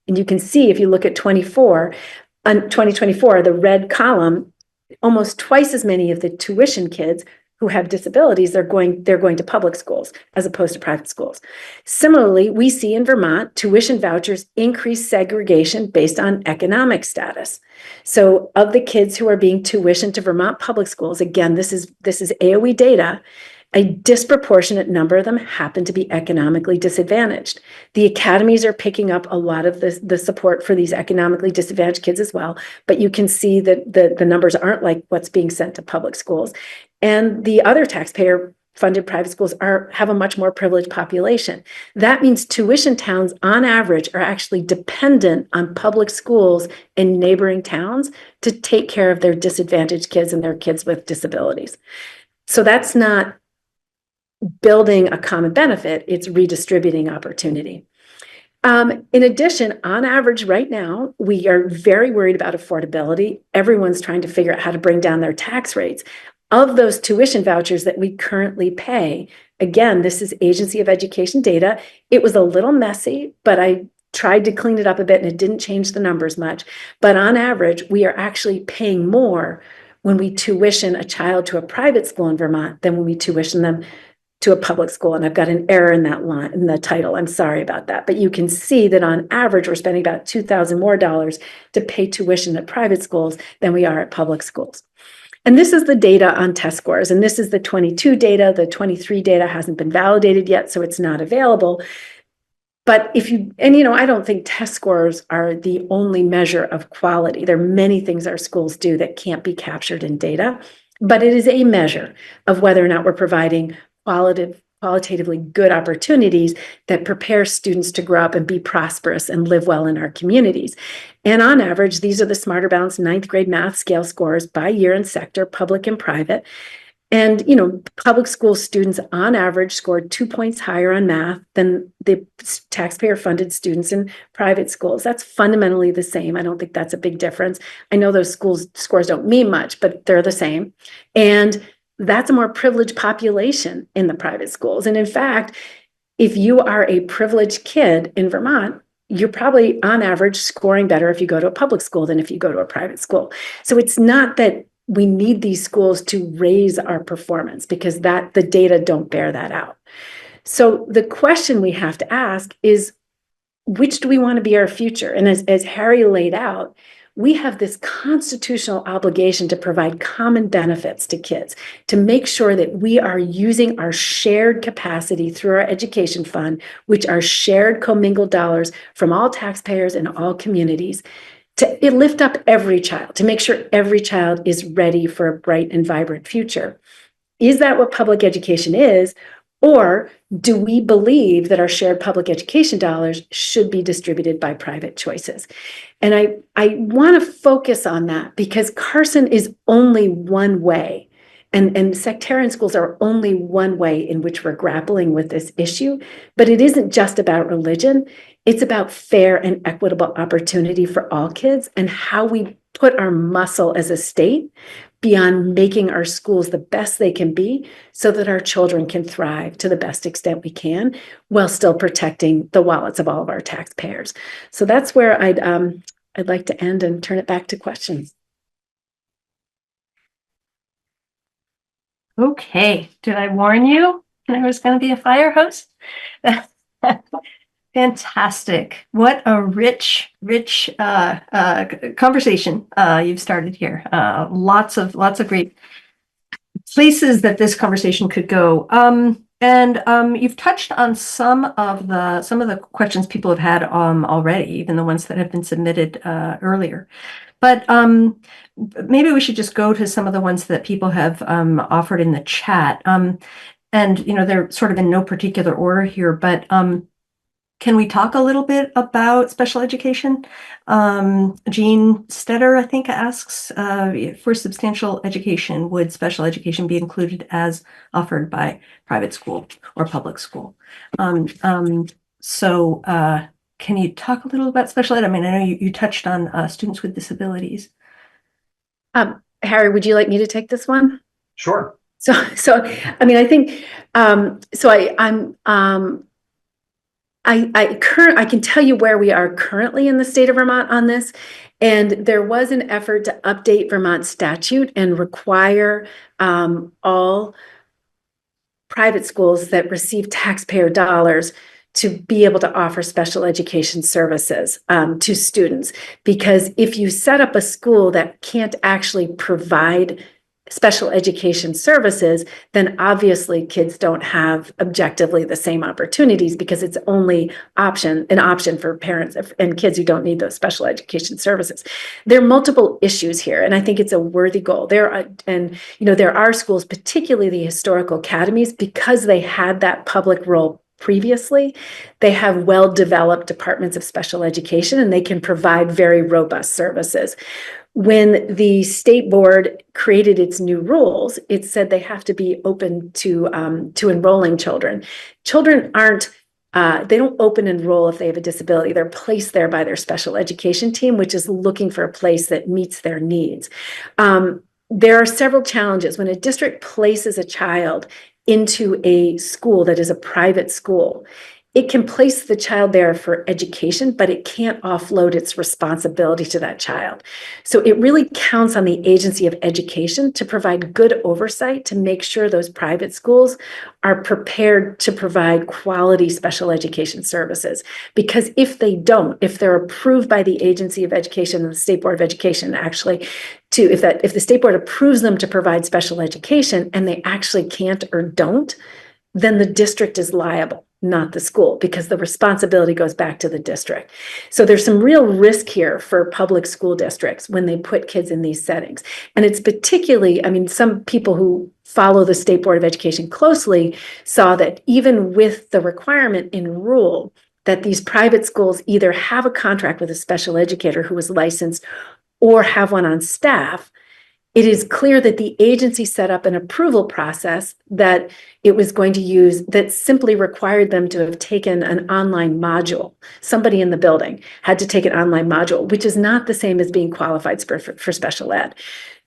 S5: And you can see if you look at 2024, the red column, almost twice as many of the tuition kids who have disabilities, they're going to public schools as opposed to private schools. Similarly, we see in Vermont, tuition vouchers increase segregation based on economic status. So of the kids who are being tuitioned to Vermont public schools, again, this is AOE data, A disproportionate number of them happen to be economically disadvantaged. The academies are picking up a lot of the support for these economically disadvantaged kids as well, but you can see that the numbers aren't like what's being sent to public schools. And the other taxpayer funded private schools have a much more privileged population. That means tuition towns on average are actually dependent on public schools in neighboring towns to take care of their disadvantaged kids and their kids with disabilities. So that's not building a common benefit, it's redistributing opportunity. In addition, on average right now, we are very worried about affordability. Everyone's trying to figure out how to bring down their tax rates. Of those tuition vouchers that we currently pay, again, this is Agency of Education data. It was a little messy, but I tried to clean it up a bit and it didn't change the numbers much. But on average, we are actually paying more when we tuition a child to a private school in Vermont than when we tuition them to a public school. And I've got an error in that line, in the title. I'm sorry about that. But you can see that on average, we're spending about $2,000 more to pay tuition at private schools than we are at public schools. And this is the data on test scores. And this is the 22 data. The 23 data hasn't been validated yet, so it's not available. But I don't think test scores are the only measure of quality. There are many things our schools do that can't be captured in data, but it is a measure of whether or not we're providing qualitatively good opportunities that prepare students to grow up and be prosperous and live well in our communities. And on average, these are the Smarter Balanced ninth grade math scale scores by year and sector, public and private. And, public school students on average scored 2 points higher on math than the taxpayer funded students in private schools. That's fundamentally the same. I don't think that's a big difference. I know those schools scores don't mean much, but they're the same. And that's a more privileged population in the private schools. And in fact, if you are a privileged kid in Vermont, you're probably on average scoring better if you go to a public school than if you go to a private school. So it's not that we need these schools to raise our performance, because the data don't bear that out. So the question we have to ask is, which do we want to be our future? And as Harry laid out, we have this constitutional obligation to provide common benefits to kids, to make sure that we are using our shared capacity through our education fund, which are shared commingled dollars from all taxpayers and all communities, to lift up every child, to make sure every child is ready for a bright and vibrant future. Is that what public education is? Or do we believe that our shared public education dollars should be distributed by private choices? And I want to focus on that, because Carson is only one way, and sectarian schools are only one way in which we're grappling with this issue. But it isn't just about religion. It's about fair and equitable opportunity for all kids, and how we put our muscle as a state beyond making our schools the best they can be so that our children can thrive to the best extent we can, while still protecting the wallets of all of our taxpayers. So that's where I'd like to end and turn it back to questions.
S3: Okay, did I warn you there was going to be a fire hose? Fantastic. What a rich conversation you've started here. Lots of great places that this conversation could go. And you've touched on some of the questions people have had already, even the ones that have been submitted earlier. But maybe we should just go to some of the ones that people have offered in the chat. And they're sort of in no particular order here, but can we talk a little bit about special education? Jean Stetter, I think, asks, for substantial education, would special education be included as offered by private school or public school? So can you talk a little about special ed? I mean, I know you touched on students with disabilities.
S5: Harry, would you like me to take this one?
S4: Sure.
S5: So I mean, I think I can tell you where we are currently in the state of Vermont on this. And there was an effort to update Vermont statute and require all private schools that receive taxpayer dollars to be able to offer special education services to students. Because if you set up a school that can't actually provide special education services, then obviously kids don't have objectively the same opportunities because it's only an option for parents and kids who don't need those special education services. There are multiple issues here, and I think it's a worthy goal. There are schools, particularly the historical academies, because they had that public role previously, they have well-developed departments of special education and they can provide very robust services. When the state board created its new rules, it said they have to be open to enrolling children. Children they don't open enroll if they have a disability. They're placed there by their special education team, which is looking for a place that meets their needs. There are several challenges. When a district places a child into a school that is a private school, it can place the child there for education, but it can't offload its responsibility to that child. So it really counts on the agency of education to provide good oversight to make sure those private schools are prepared to provide quality special education services. Because if they don't, if they're approved by the agency of education and the State Board of Education, actually, if the State Board approves them to provide special education and they actually can't or don't, then the district is liable, not the school, because the responsibility goes back to the district. So there's some real risk here for public school districts when they put kids in these settings. And it's particularly, some people who follow the State Board of Education closely saw that even with the requirement in rule that these private schools either have a contract with a special educator who is licensed or have one on staff, it is clear that the agency set up an approval process that it was going to use that simply required them to have taken an online module. Somebody in the building had to take an online module, which is not the same as being qualified for special ed.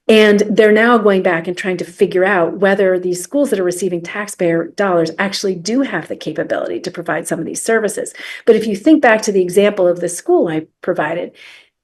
S5: And they're now going back and trying to figure out whether these schools that are receiving taxpayer dollars actually do have the capability to provide some of these services. But if you think back to the example of the school I provided,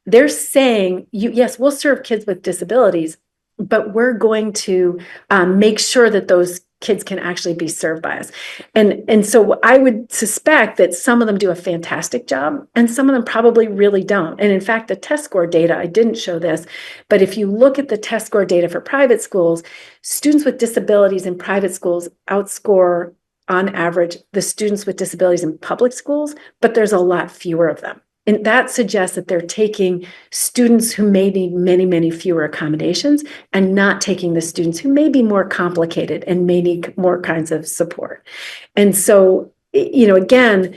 S5: they're saying, yes, we'll serve kids with disabilities, but we're going to make sure that those kids can actually be served by us. And so I would suspect that some of them do a fantastic job and some of them probably really don't. And in fact, the test score data, I didn't show this, but if you look at the test score data for private schools, students with disabilities in private schools outscore on average the students with disabilities in public schools, but there's a lot fewer of them. And that suggests that they're taking students who may need many, many fewer accommodations and not taking the students who may be more complicated and may need more kinds of support. And so, again,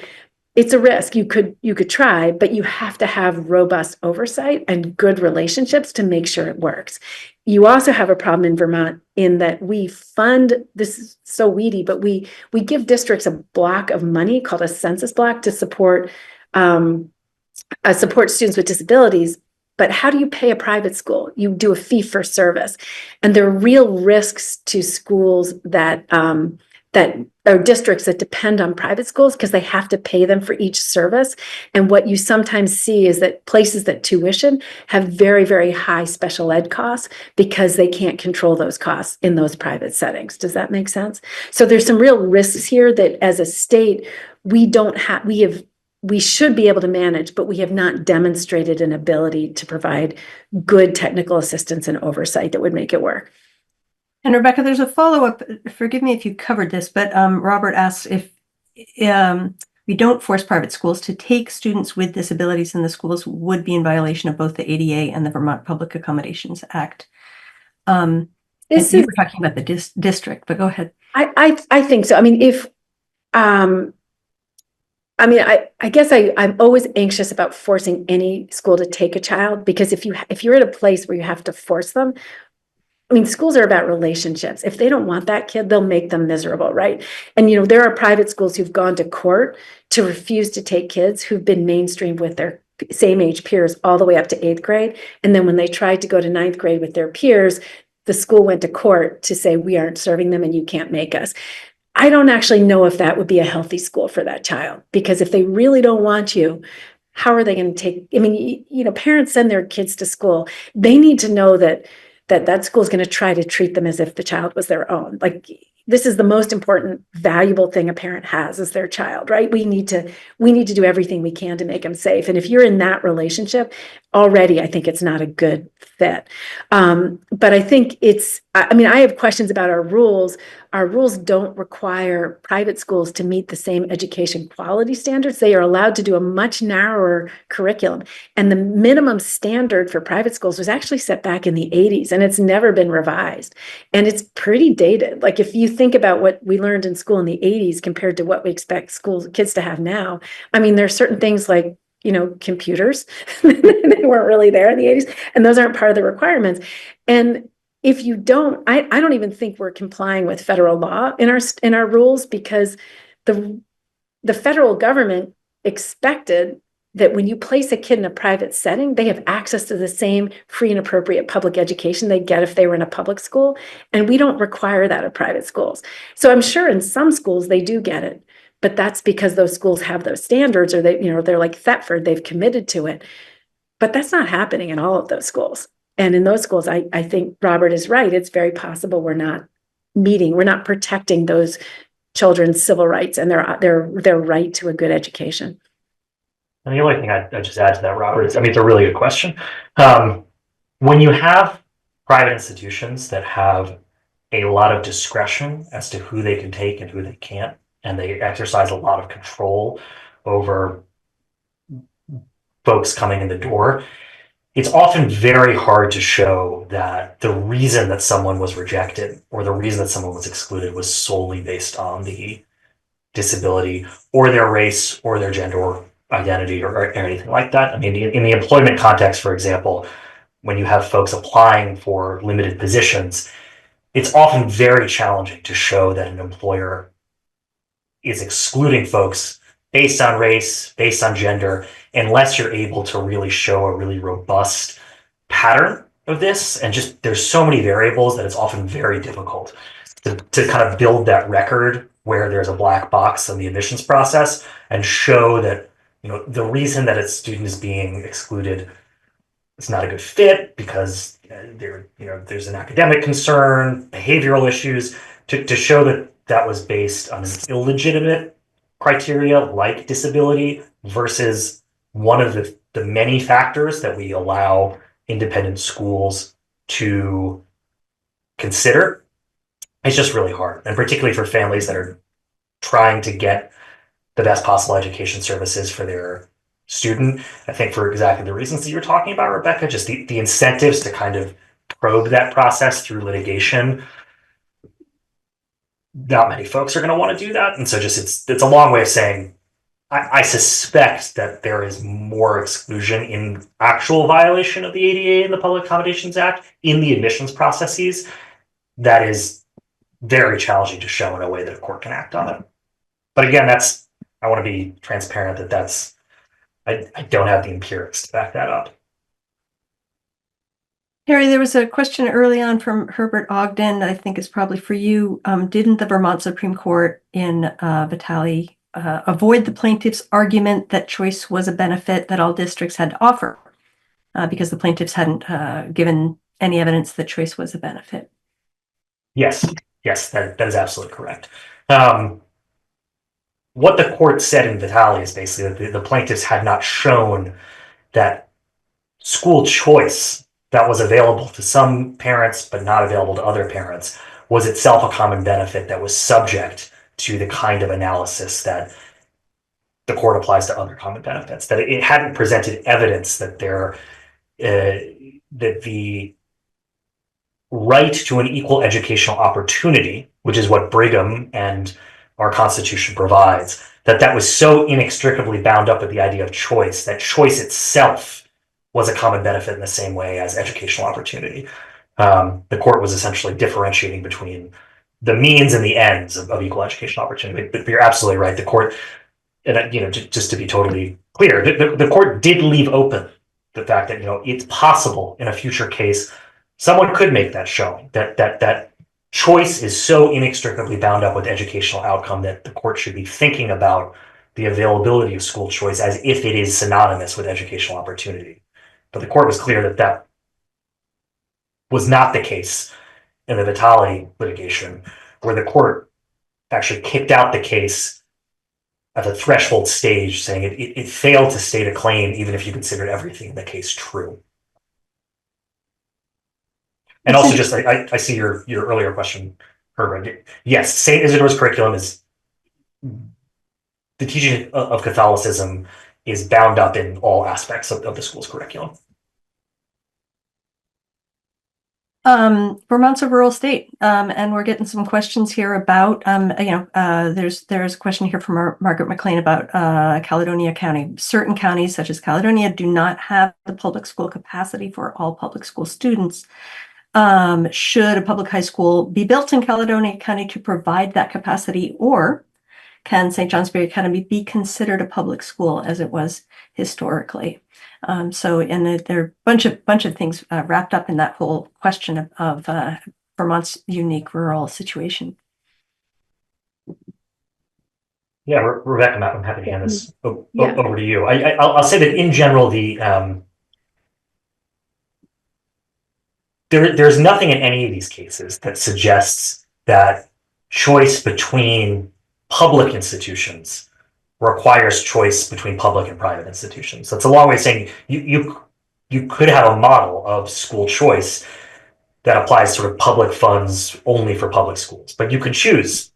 S5: it's a risk. You could try, but you have to have robust oversight and good relationships to make sure it works. You also have a problem in Vermont in that we fund, this is so weedy, but we give districts a block of money called a census block to support students with disabilities. But how do you pay a private school? You do a fee for service. And there are real risks to schools that are districts that depend on private schools because they have to pay them for each service. And what you sometimes see is that places that tuition have very, very high special ed costs because they can't control those costs in those private settings. Does that make sense? So there's some real risks here that as a state, we should be able to manage, but we have not demonstrated an ability to provide good technical assistance and oversight that would make it work.
S3: And Rebecca, there's a follow-up. Forgive me if you covered this, but Robert asks if we don't force private schools to take students with disabilities in the schools would be in violation of both the ADA and the Vermont Public Accommodations Act. You were talking about the district, but go ahead.
S5: I think so. I guess I'm always anxious about forcing any school to take a child, because if you're at a place where you have to force them, schools are about relationships. If they don't want that kid, they'll make them miserable, right? And, there are private schools who've gone to court to refuse to take kids who've been mainstreamed with their same age peers all the way up to 8th grade. And then when they tried to go to 9th grade with their peers, the school went to court to say, we aren't serving them and you can't make us. I don't actually know if that would be a healthy school for that child, because if they really don't want you, how are they going to take, parents send their kids to school. They need to know that school is going to try to treat them as if the child was their own. Like, this is the most important, valuable thing a parent has is their child, right? We need to do everything we can to make them safe. And if you're in that relationship, already, I think it's not a good fit. But I think I have questions about our rules. Our rules don't require private schools to meet the same education quality standards. They are allowed to do a much narrower curriculum. And the minimum standard for private schools was actually set back in the 80s, and it's never been revised. And it's pretty dated. Like if you think about what we learned in school in the 80s compared to what we expect kids to have now, I mean, there's certain things like computers. They weren't really there in the 80s, and those aren't part of the requirements. And if you don't, I don't even think we're complying with federal law in our rules, because the federal government expected that when you place a kid in a private setting, they have access to the same free and appropriate public education they get if they were in a public school. And we don't require that of private schools. So I'm sure in some schools they do get it, but that's because those schools have those standards, or they're like Thetford, they've committed to it. But that's not happening in all of those schools. And in those schools, I think Robert is right. It's very possible we're not protecting those children's civil rights and their right to a good education.
S4: And the only thing I'd just add to that, Robert, is, it's a really good question. When you have private institutions that have a lot of discretion as to who they can take and who they can't, and they exercise a lot of control over folks coming in the door, it's often very hard to show that the reason that someone was rejected or the reason that someone was excluded was solely based on the disability or their race or their gender or identity or anything like that. I mean, in the employment context, for example, when you have folks applying for limited positions, it's often very challenging to show that an employer is excluding folks based on race, based on gender, unless you're able to really show a really robust pattern of this. And just there's so many variables that it's often very difficult to kind of build that record where there's a black box in the admissions process and show that the reason that a student is being excluded is not a good fit because there's an academic concern, behavioral issues, to show that that was based on an illegitimate criteria like disability versus one of the many factors that we allow independent schools to consider. It's just really hard, and particularly for families that are trying to get the best possible education services for their student. I think for exactly the reasons that you were talking about, Rebecca, just the incentives to kind of probe that process through litigation. Not many folks are going to want to do that, and so just it's a long way of saying I suspect that there is more exclusion in actual violation of the ADA and the Public Accommodations Act in the admissions processes that is very challenging to show in a way that a court can act on it. But again, I want to be transparent that I don't have the empirics to back that up.
S3: Harry, there was a question early on from Herbert Ogden. I think it's probably for you. Didn't the Vermont Supreme Court in Vitale avoid the plaintiff's argument that choice was a benefit that all districts had to offer because the plaintiffs hadn't given any evidence that choice was a benefit?
S4: Yes, that is absolutely correct. What the court said in Vitale is basically that the plaintiffs had not shown that school choice that was available to some parents but not available to other parents was itself a common benefit that was subject to the kind of analysis that the court applies to other common benefits, that it hadn't presented evidence that that the right to an equal educational opportunity, which is what Brigham and our Constitution provides, that was so inextricably bound up with the idea of choice, that choice itself was a common benefit in the same way as educational opportunity. The court was essentially differentiating between the means and the ends of equal educational opportunity. But you're absolutely right. The court, and just to be totally clear, the court did leave open the fact that it's possible in a future case someone could make that showing that choice is so inextricably bound up with educational outcome that the court should be thinking about the availability of school choice as if it is synonymous with educational opportunity. But the court was clear that that was not the case in the Vitale litigation, where the court actually kicked out the case at the threshold stage, saying it failed to state a claim, even if you considered everything in the case true. And also, just I see your earlier question, Herbert. Yes, Saint Isidore's curriculum is the teaching of Catholicism is bound up in all aspects of the school's curriculum.
S3: Vermont's a rural state, and we're getting some questions here about, there's a question here from Margaret McLean about Caledonia County. Certain counties, such as Caledonia, do not have the public school capacity for all public school students. Should a public high school be built in Caledonia County to provide that capacity, or can St. Johnsbury Academy be considered a public school as it was historically? And there are a bunch of things wrapped up in that whole question of Vermont's unique rural situation.
S4: Yeah, Rebecca, I'm happy to hand this over to you. I'll say that in general, there's nothing in any of these cases that suggests that choice between public institutions requires choice between public and private institutions. That's a long way of saying you could have a model of school choice that applies sort of public funds only for public schools, but you could choose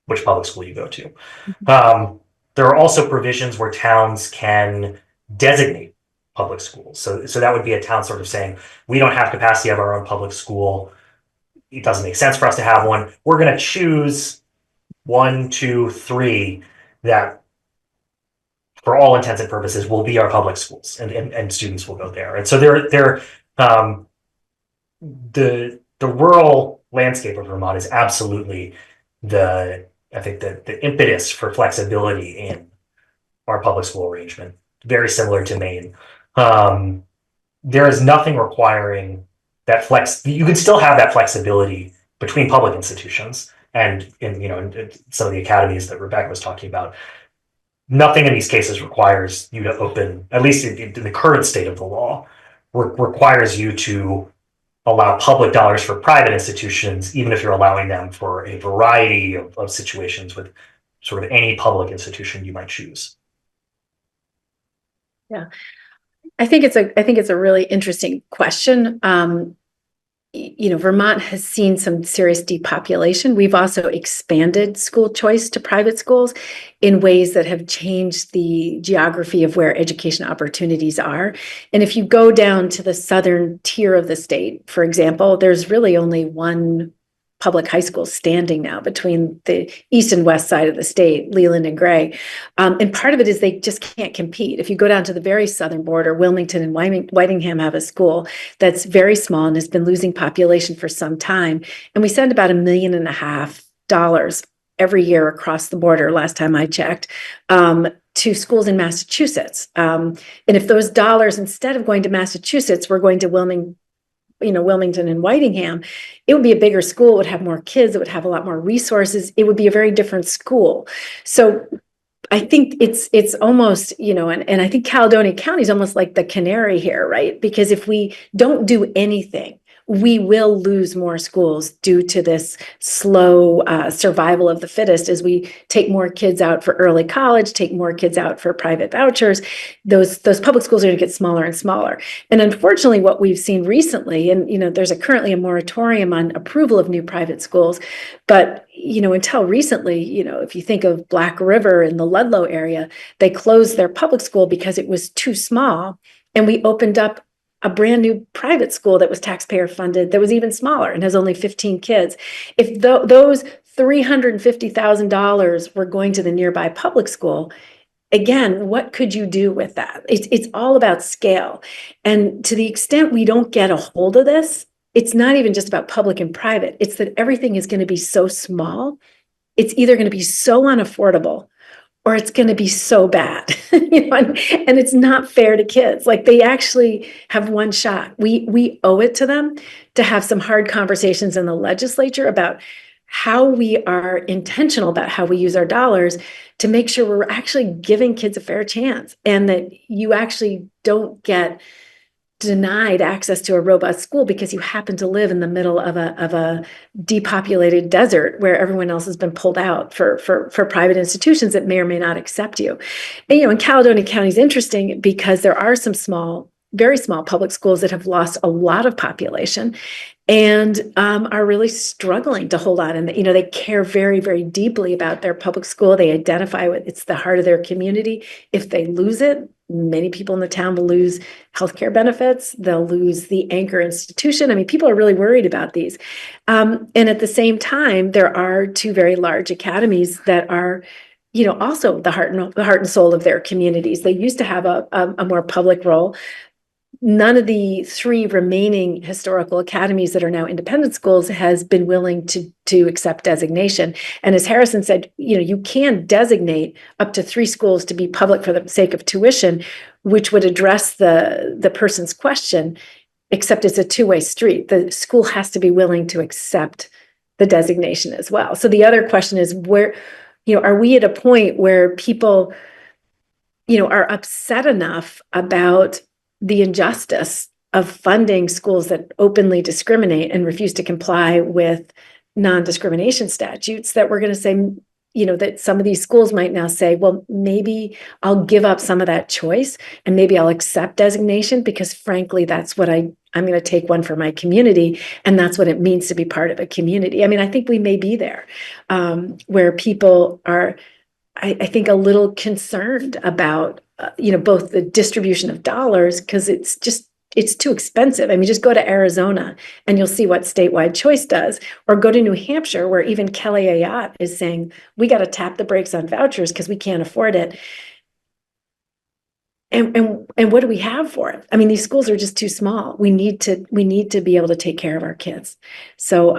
S4: which public school you go to. There are also provisions where towns can designate public schools. So that would be a town sort of saying, we don't have capacity of our own public school. It doesn't make sense for us to have one. We're going to choose 1, 2, 3 that, for all intents and purposes, will be our public schools, and students will go there. And so the rural landscape of Vermont is absolutely the impetus for flexibility in our public school arrangement, very similar to Maine. There is nothing requiring that you can still have that flexibility between public institutions and in some of the academies that Rebecca was talking about. Nothing in these cases requires you to open, at least in the current state of the law, requires you to allow public dollars for private institutions, even if you're allowing them for a variety of situations with sort of any public institution you might choose.
S5: Yeah, I think it's a really interesting question. Vermont has seen some serious depopulation. We've also expanded school choice to private schools in ways that have changed the geography of where education opportunities are. And if you go down to the southern tier of the state, for example, there's really only one public high school standing now between the east and west side of the state, Leland and Gray. And part of it is they just can't compete. If you go down to the very southern border, Wilmington and Whitingham have a school that's very small and has been losing population for some time. And we send about $1.5 million every year across the border, last time I checked, to schools in Massachusetts. And if those dollars, instead of going to Massachusetts, were going to Wilmington and Whitingham, it would be a bigger school, it would have more kids, it would have a lot more resources, it would be a very different school. So I think it's almost, and I think Caledonia County is almost like the canary here, right? Because if we don't do anything, we will lose more schools due to this slow survival of the fittest as we take more kids out for early college, take more kids out for private vouchers. Those public schools are going to get smaller and smaller. And unfortunately, what we've seen recently, and there's currently a moratorium on approval of new private schools, but until recently, if you think of Black River in the Ludlow area, they closed their public school because it was too small, and we opened up a brand new private school that was taxpayer funded, that was even smaller and has only 15 kids. If those $350,000 were going to the nearby public school, again, what could you do with that? It's all about scale. And to the extent we don't get a hold of this, it's not even just about public and private. It's that everything is going to be so small. It's either going to be so unaffordable or it's going to be so bad, and it's not fair to kids. Like, they actually have one shot. We owe it to them to have some hard conversations in the legislature about how we are intentional about how we use our dollars to make sure we're actually giving kids a fair chance, and that you actually don't get denied access to a robust school because you happen to live in the middle of a depopulated desert where everyone else has been pulled out for private institutions that may or may not accept you. And, in Caledonia County is interesting because there are some very small public schools that have lost a lot of population and are really struggling to hold on. And, they care very, very deeply about their public school. They identify with it's the heart of their community. If they lose it, many people in the town will lose healthcare benefits. They'll lose the anchor institution. I mean, people are really worried about these. And at the same time, there are two very large academies that are also the heart and soul of their communities. They used to have a more public role. None of the three remaining historical academies that are now independent schools has been willing to accept designation. And as Harrison said, you can designate up to 3 schools to be public for the sake of tuition, which would address the person's question, except it's a two-way street. The school has to be willing to accept the designation as well. So the other question is where, are we at a point where people, are upset enough about the injustice of funding schools that openly discriminate and refuse to comply with non-discrimination statutes that we're going to say, that some of these schools might now say, well, maybe I'll give up some of that choice and maybe I'll accept designation because frankly, that's what I'm going to take one for my community. And that's what it means to be part of a community. I mean, I think we may be there where people are, I think, a little concerned about both the distribution of dollars because it's too expensive. I mean, just go to Arizona and you'll see what statewide choice does, or go to New Hampshire where even Kelly Ayotte is saying, we got to tap the brakes on vouchers because we can't afford it. And what do we have for it? I mean, these schools are just too small. We need to be able to take care of our kids. So,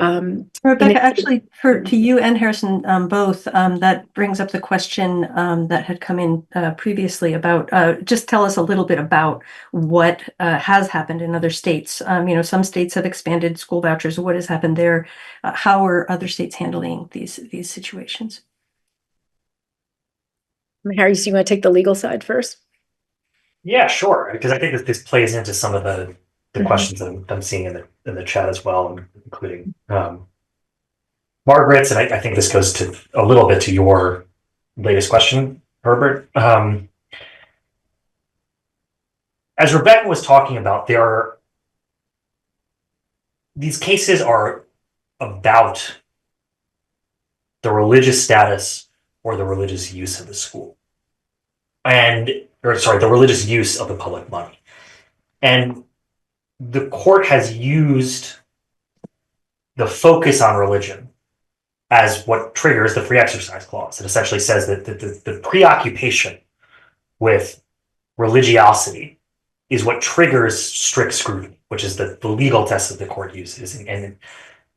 S3: Rebecca, actually, to you and Harrison both, that brings up the question that had come in previously about just tell us a little bit about what has happened in other states. Some states have expanded school vouchers. What has happened there? How are other states handling these situations?
S5: Harry, so you want to take the legal side first?
S4: Yeah, sure. Because I think this plays into some of the questions that I'm seeing in the chat as well, including Margaret's. And I think this goes to a little bit to your latest question, Herbert. As Rebecca was talking about, these cases are about the religious status or the religious use of the school. The religious use of the public money. And the court has used the focus on religion as what triggers the free exercise clause. It essentially says that the preoccupation with religiosity is what triggers strict scrutiny, which is the legal test that the court uses, and it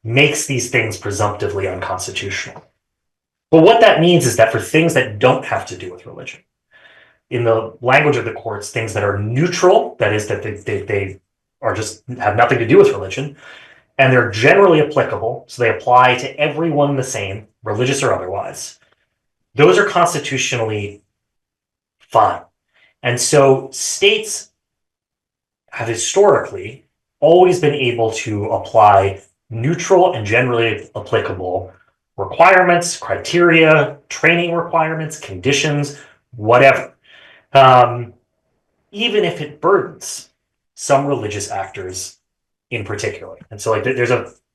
S4: makes these things presumptively unconstitutional. But what that means is that for things that don't have to do with religion, in the language of the courts, things that are neutral, that is, that they are just have nothing to do with religion, and they're generally applicable, so they apply to everyone the same, religious or otherwise, those are constitutionally fine. And so states have historically always been able to apply neutral and generally applicable requirements, criteria, training requirements, conditions, whatever. Even if it burdens some religious actors in particular. And so like there's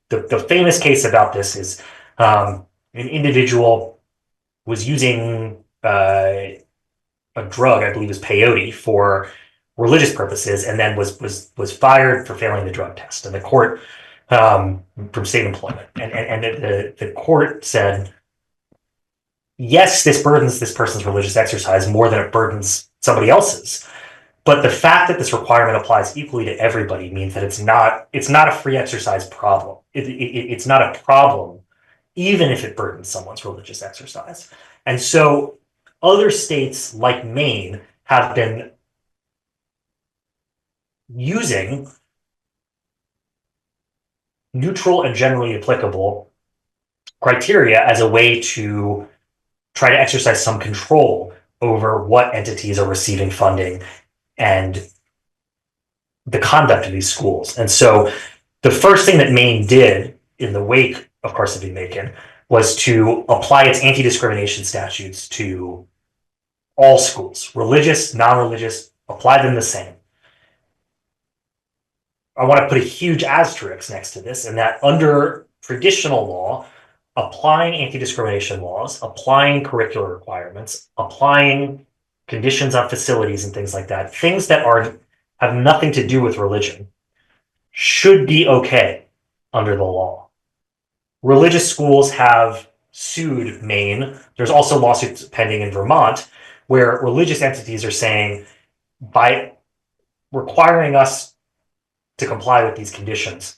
S4: the famous case about this is an individual was using a drug, I believe it was peyote, for religious purposes, and then was fired for failing the drug test. And the court from state employment. And the court said, yes, this burdens this person's religious exercise more than it burdens somebody else's. But the fact that this requirement applies equally to everybody means that it's not a free exercise problem. It's not a problem, even if it burdens someone's religious exercise. And so other states like Maine have been using neutral and generally applicable criteria as a way to try to exercise some control over what entities are receiving funding and the conduct of these schools. And so the first thing that Maine did in the wake of Carson v. Makin was to apply its anti-discrimination statutes to all schools, religious, non-religious, apply them the same. I want to put a huge asterisk next to this, and that under traditional law, applying anti-discrimination laws, applying curricular requirements, applying conditions on facilities and things like that, things that have nothing to do with religion, should be okay under the law. Religious schools have sued Maine. There's also lawsuits pending in Vermont where religious entities are saying, by requiring us to comply with these conditions,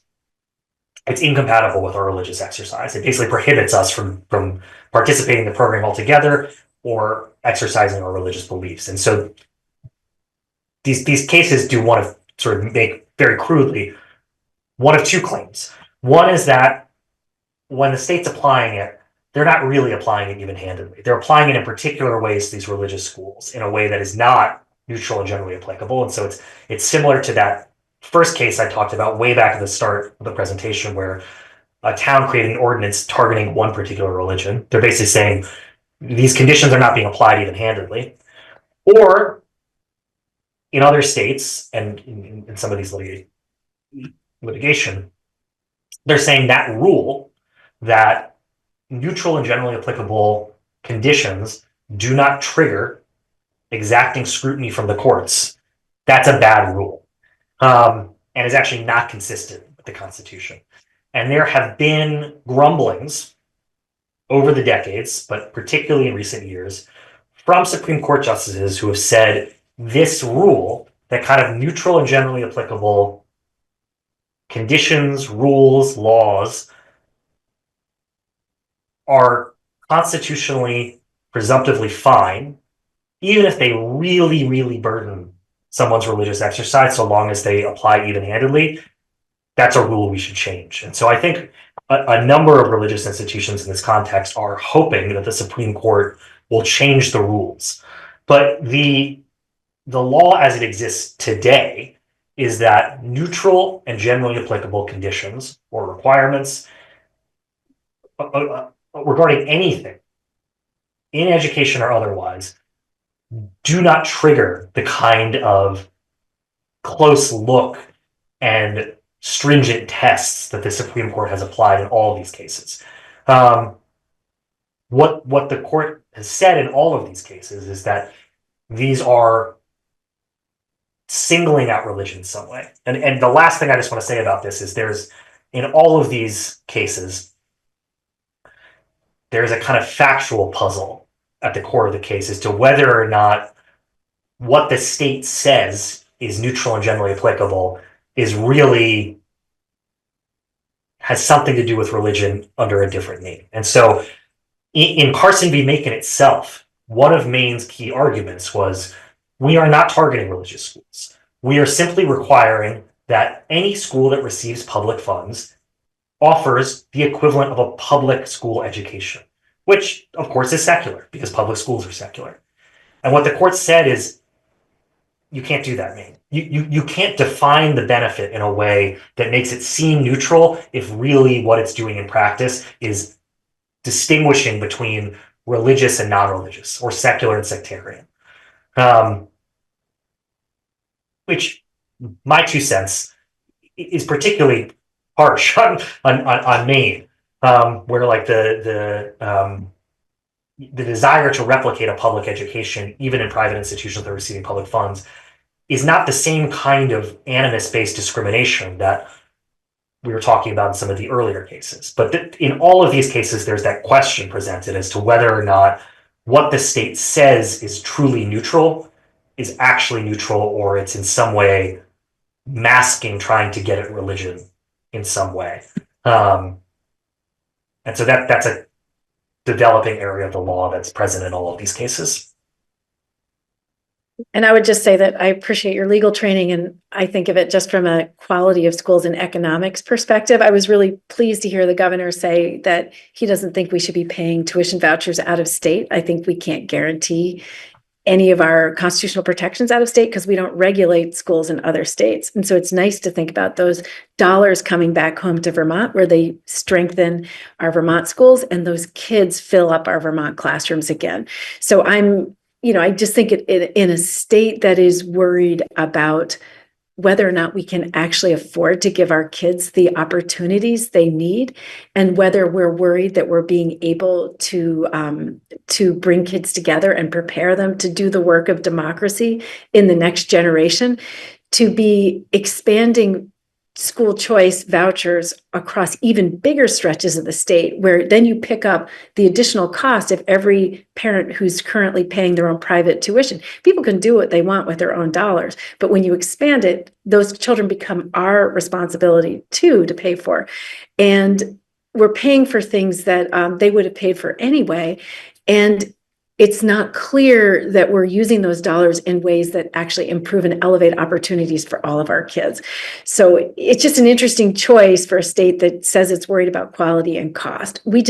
S4: it's incompatible with our religious exercise. It basically prohibits us from participating in the program altogether or exercising our religious beliefs. And so these cases do want to sort of make, very crudely, one of two claims. One is that when the state's applying it, they're not really applying it even-handedly. They're applying it in particular ways to these religious schools in a way that is not neutral and generally applicable. And so it's similar to that first case I talked about way back at the start of the presentation, where a town created an ordinance targeting one particular religion. They're basically saying these conditions are not being applied even-handedly. Or in other states, and in some of these litigation, they're saying that rule, that neutral and generally applicable conditions do not trigger exacting scrutiny from the courts, that's a bad rule, and is actually not consistent with the Constitution. And there have been grumblings over the decades, but particularly in recent years, from Supreme Court justices who have said this rule, that kind of neutral and generally applicable conditions, rules, laws, are constitutionally presumptively fine, even if they really, really burden someone's religious exercise, so long as they apply even-handedly. That's a rule we should change. And so I think a number of religious institutions in this context are hoping that the Supreme Court will change the rules. But the law as it exists today is that neutral and generally applicable conditions or requirements regarding anything, in education or otherwise, do not trigger the kind of close look and stringent tests that the Supreme Court has applied in all of these cases. What the court has said in all of these cases is that these are singling out religion in some way. And the last thing I just want to say about this is there's, in all of these cases, there's a kind of factual puzzle at the core of the case as to whether or not what the state says is neutral and generally applicable is really has something to do with religion under a different name. And so in Carson v. Makin itself, one of Maine's key arguments was, we are not targeting religious schools. We are simply requiring that any school that receives public funds offers the equivalent of a public school education, which of course is secular because public schools are secular. And what the court said is, you can't do that, Maine. You can't define the benefit in a way that makes it seem neutral if really what it's doing in practice is distinguishing between religious and non-religious, or secular and sectarian. Which, my 2 cents, is particularly harsh on Maine, where like the desire to replicate a public education, even in private institutions that are receiving public funds, is not the same kind of animus-based discrimination that we were talking about in some of the earlier cases. But in all of these cases, there's that question presented as to whether or not what the state says is truly neutral is actually neutral, or it's in some way masking trying to get at religion in some way. And so that's a developing area of the law that's present in all of these cases.
S5: And I would just say that I appreciate your legal training, and I think of it just from a quality of schools and economics perspective. I was really pleased to hear the governor say that he doesn't think we should be paying tuition vouchers out of state. I think we can't guarantee any of our constitutional protections out of state because we don't regulate schools in other states. And so it's nice to think about those dollars coming back home to Vermont where they strengthen our Vermont schools and those kids fill up our Vermont classrooms again. So I just think in a state that is worried about whether or not we can actually afford to give our kids the opportunities they need, and whether we're worried that we're being able to bring kids together and prepare them to do the work of democracy in the next generation, to be expanding school choice vouchers across even bigger stretches of the state, where then you pick up the additional cost of every parent who's currently paying their own private tuition. People can do what they want with their own dollars, but when you expand it, those children become our responsibility too to pay for. And we're paying for things that they would have paid for anyway. And it's not clear that we're using those dollars in ways that actually improve and elevate opportunities for all of our kids. So it's just an interesting choice for a state that says it's worried about quality and cost. We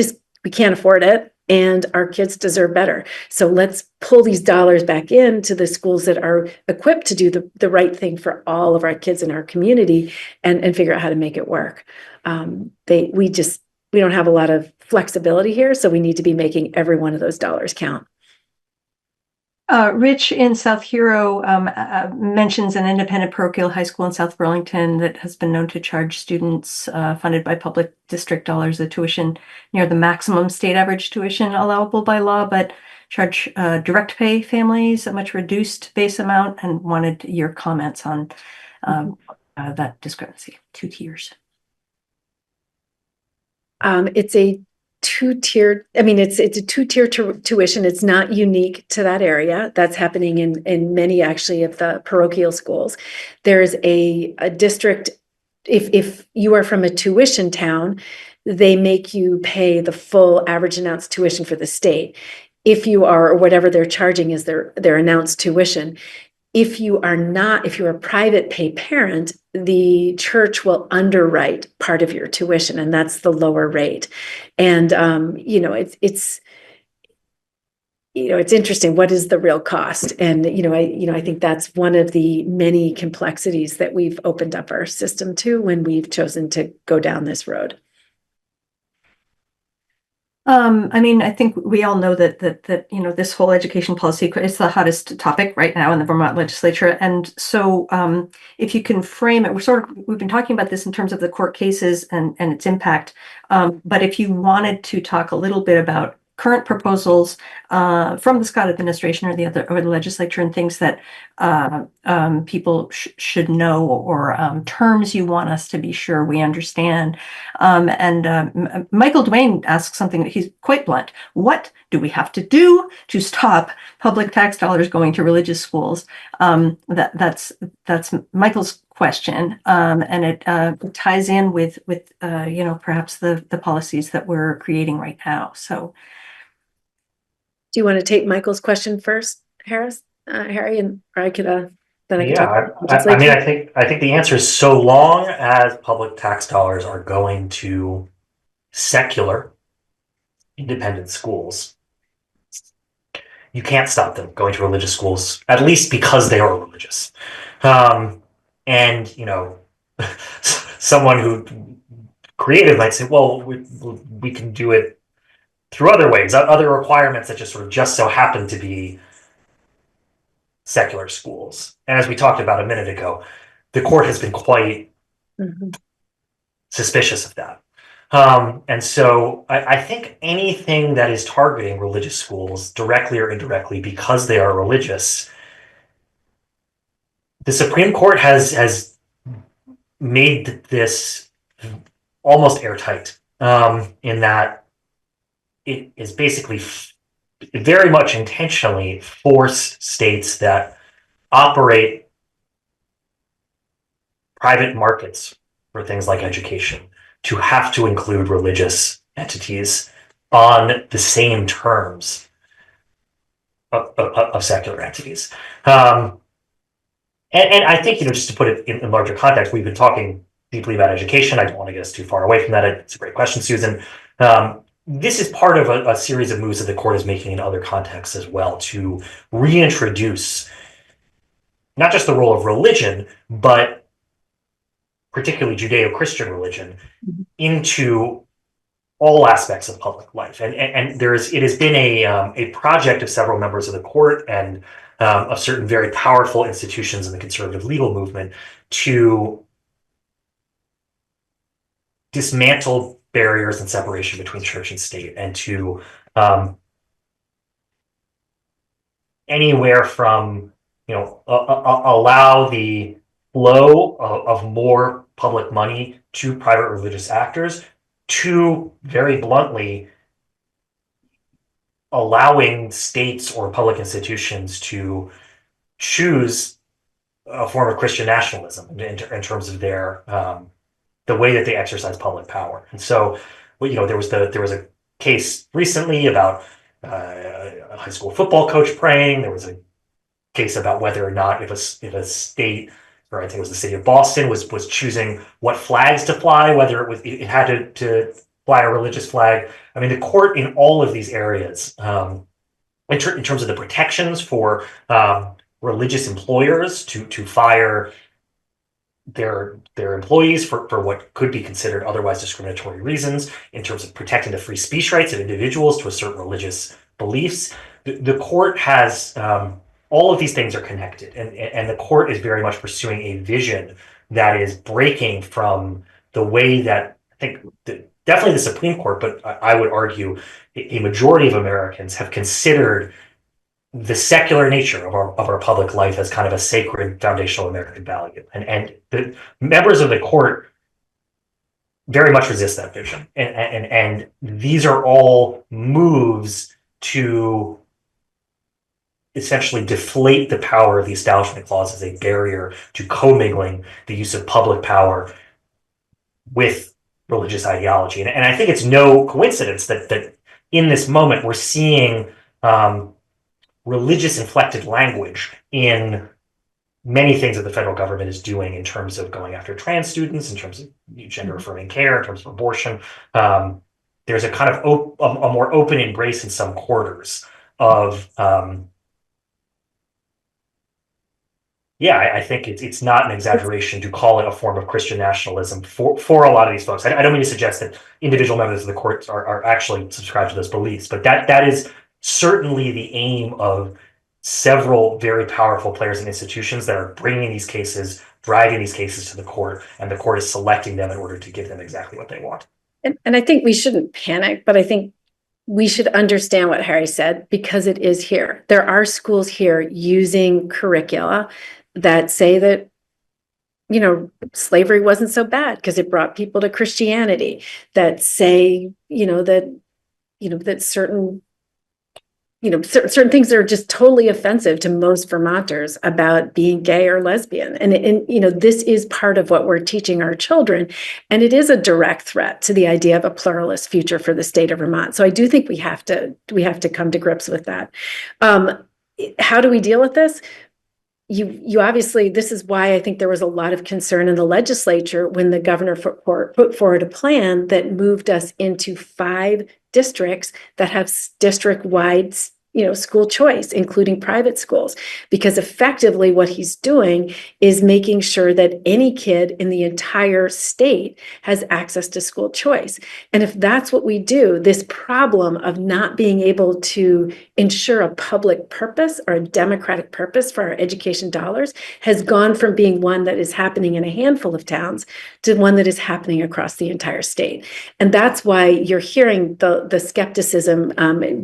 S5: can't afford it, and our kids deserve better. So let's pull these dollars back into the schools that are equipped to do the right thing for all of our kids in our community, and figure out how to make it work. We don't have a lot of flexibility here, so we need to be making every one of those dollars count.
S3: Rich in South Hero mentions an independent parochial high school in South Burlington that has been known to charge students funded by public district dollars a tuition near the maximum state average tuition allowable by law, but charge direct pay families a much reduced base amount, and wanted your comments on that discrepancy. 2 tiers.
S5: It's a two-tiered, it's a two-tier tuition. It's not unique to that area. That's happening in many actually of the parochial schools. There's a district, if you are from a tuition town, they make you pay the full average announced tuition for the state. If you are, or whatever they're charging is their announced tuition. If you're a private pay parent, the church will underwrite part of your tuition, and that's the lower rate. And it's interesting. What is the real cost? And I think that's one of the many complexities that we've opened up our system to when we've chosen to go down this road.
S3: I think we all know that this whole education policy is the hottest topic right now in the Vermont legislature. And so if you can frame it, we've been talking about this in terms of the court cases and its impact. But if you wanted to talk a little bit about current proposals from the Scott administration or the legislature, and things that people should know, or terms you want us to be sure we understand. Michael Dwayne asks something that he's quite blunt. What do we have to do to stop public tax dollars going to religious schools? That's Michael's question, and it ties in with perhaps the policies that we're creating right now. So.
S5: Do you want to take Michael's question first, Harry, and or I could then I can talk.
S4: I think the answer is, so long as public tax dollars are going to secular independent schools, you can't stop them going to religious schools, at least because they are religious. And someone who creative might say, well, we can do it through other ways, other requirements that just so happen to be secular schools. And as we talked about a minute ago, the court has been quite suspicious of that. And so I think anything that is targeting religious schools directly or indirectly because they are religious, the Supreme Court has made this almost airtight, in that it is basically very much intentionally forced states that operate private markets for things like education to have to include religious entities on the same terms of secular entities. And I think, just to put it in larger context, we've been talking deeply about education. I don't want to get us too far away from that. It's a great question, Susan. this is part of a series of moves that the court is making in other contexts as well to reintroduce not just the role of religion, but particularly Judeo-Christian religion into all aspects of public life. And it has been a project of several members of the court and of certain very powerful institutions in the conservative legal movement to dismantle barriers and separation between church and state, and to anywhere from allow the flow of more public money to private religious actors, to very bluntly allowing states or public institutions to choose a form of Christian nationalism in terms of their the way that they exercise public power. And so, there was a case recently about a high school football coach praying. There was a case about whether or not if a state, or I think it was the city of Boston, was choosing what flags to fly, whether it had to fly a religious flag. I mean, the court in all of these areas, in terms of the protections for religious employers to fire their employees for what could be considered otherwise discriminatory reasons, in terms of protecting the free speech rights of individuals to assert religious beliefs. The court has all of these things are connected, and the court is very much pursuing a vision that is breaking from the way that I think definitely the Supreme Court, but I would argue a majority of Americans have considered the secular nature of our public life as kind of a sacred foundational American value. And the members of the court very much resist that vision. And these are all moves to essentially deflate the power of the Establishment Clause as a barrier to commingling the use of public power with religious ideology. And I think it's no coincidence that in this moment we're seeing religious inflected language in many things that the federal government is doing in terms of going after trans students, in terms of gender affirming care, in terms of abortion. There's a kind of a more open embrace in some quarters of I think it's not an exaggeration to call it a form of Christian nationalism for a lot of these folks. I don't mean to suggest that individual members of the court are actually subscribed to those beliefs, but that is certainly the aim of several very powerful players and institutions that are bringing these cases, driving these cases to the court, and the court is selecting them in order to give them exactly what they want.
S5: And I think we shouldn't panic, but I think we should understand what Harry said, because it is here. There are schools here using curricula that say that, slavery wasn't so bad because it brought people to Christianity, that say, that certain certain things are just totally offensive to most Vermonters about being gay or lesbian. And this is part of what we're teaching our children. And it is a direct threat to the idea of a pluralist future for the state of Vermont. So I do think we have to come to grips with that. How do we deal with this? You obviously, this is why I think there was a lot of concern in the legislature when the governor put forward a plan that moved us into 5 districts that have district-wide, school choice, including private schools, because effectively what he's doing is making sure that any kid in the entire state has access to school choice. And if that's what we do, this problem of not being able to ensure a public purpose or a democratic purpose for our education dollars has gone from being one that is happening in a handful of towns to one that is happening across the entire state. And that's why you're hearing the skepticism,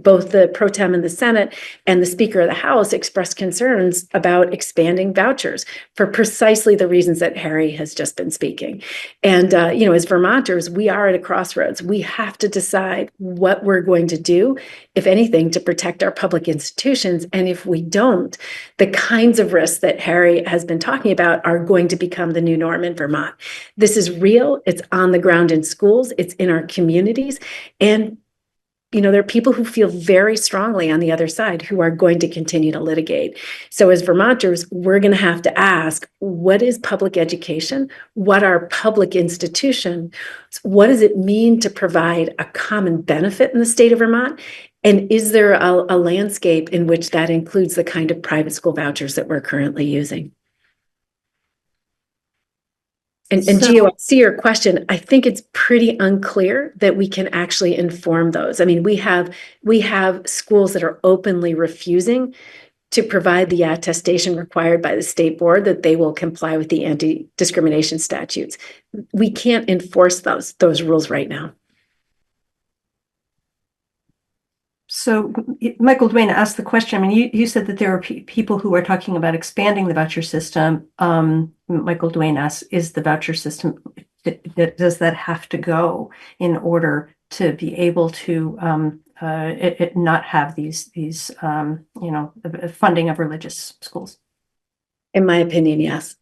S5: both the pro tem and the Senate and the Speaker of the House expressed concerns about expanding vouchers for precisely the reasons that Harry has just been speaking. And, as Vermonters, we are at a crossroads. We have to decide what we're going to do, if anything, to protect our public institutions. And if we don't, the kinds of risks that Harry has been talking about are going to become the new norm in Vermont. This is real. It's on the ground in schools. It's in our communities. And there are people who feel very strongly on the other side who are going to continue to litigate. So as Vermonters, we're going to have to ask, what is public education? What are public institutions? What does it mean to provide a common benefit in the state of Vermont? And is there a landscape in which that includes the kind of private school vouchers that we're currently using? And Gio, I see your question. I think it's pretty unclear that we can actually inform those. I mean, we have schools that are openly refusing to provide the attestation required by the state board that they will comply with the anti-discrimination statutes. We can't enforce those rules right now.
S3: So Michael Duane asked the question. I mean, you said that there are people who are talking about expanding the voucher system. Michael Duane asks, is the voucher system, does that have to go in order to be able to not have these funding of religious schools?
S5: In my opinion, yes.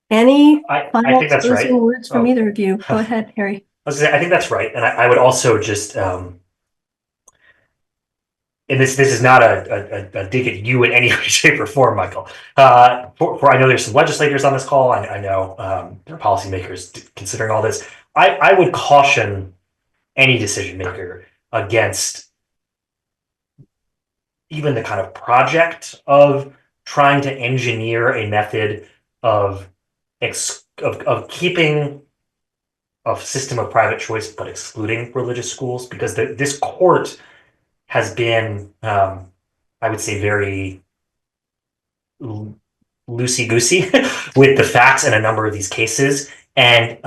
S3: Any
S4: I
S3: final
S4: think that's
S3: closing
S4: right.
S3: words from either of you? Go ahead, Harry.
S4: I think that's right, and I would also just, and this is not a dig at you in any way, shape, or form, Michael. For I know there's some legislators on this call. I know there are policymakers considering all this. I would caution any decision maker against even the kind of project of trying to engineer a method of keeping a system of private choice but excluding religious schools, because this court has been, I would say, very loosey-goosey with the facts in a number of these cases, and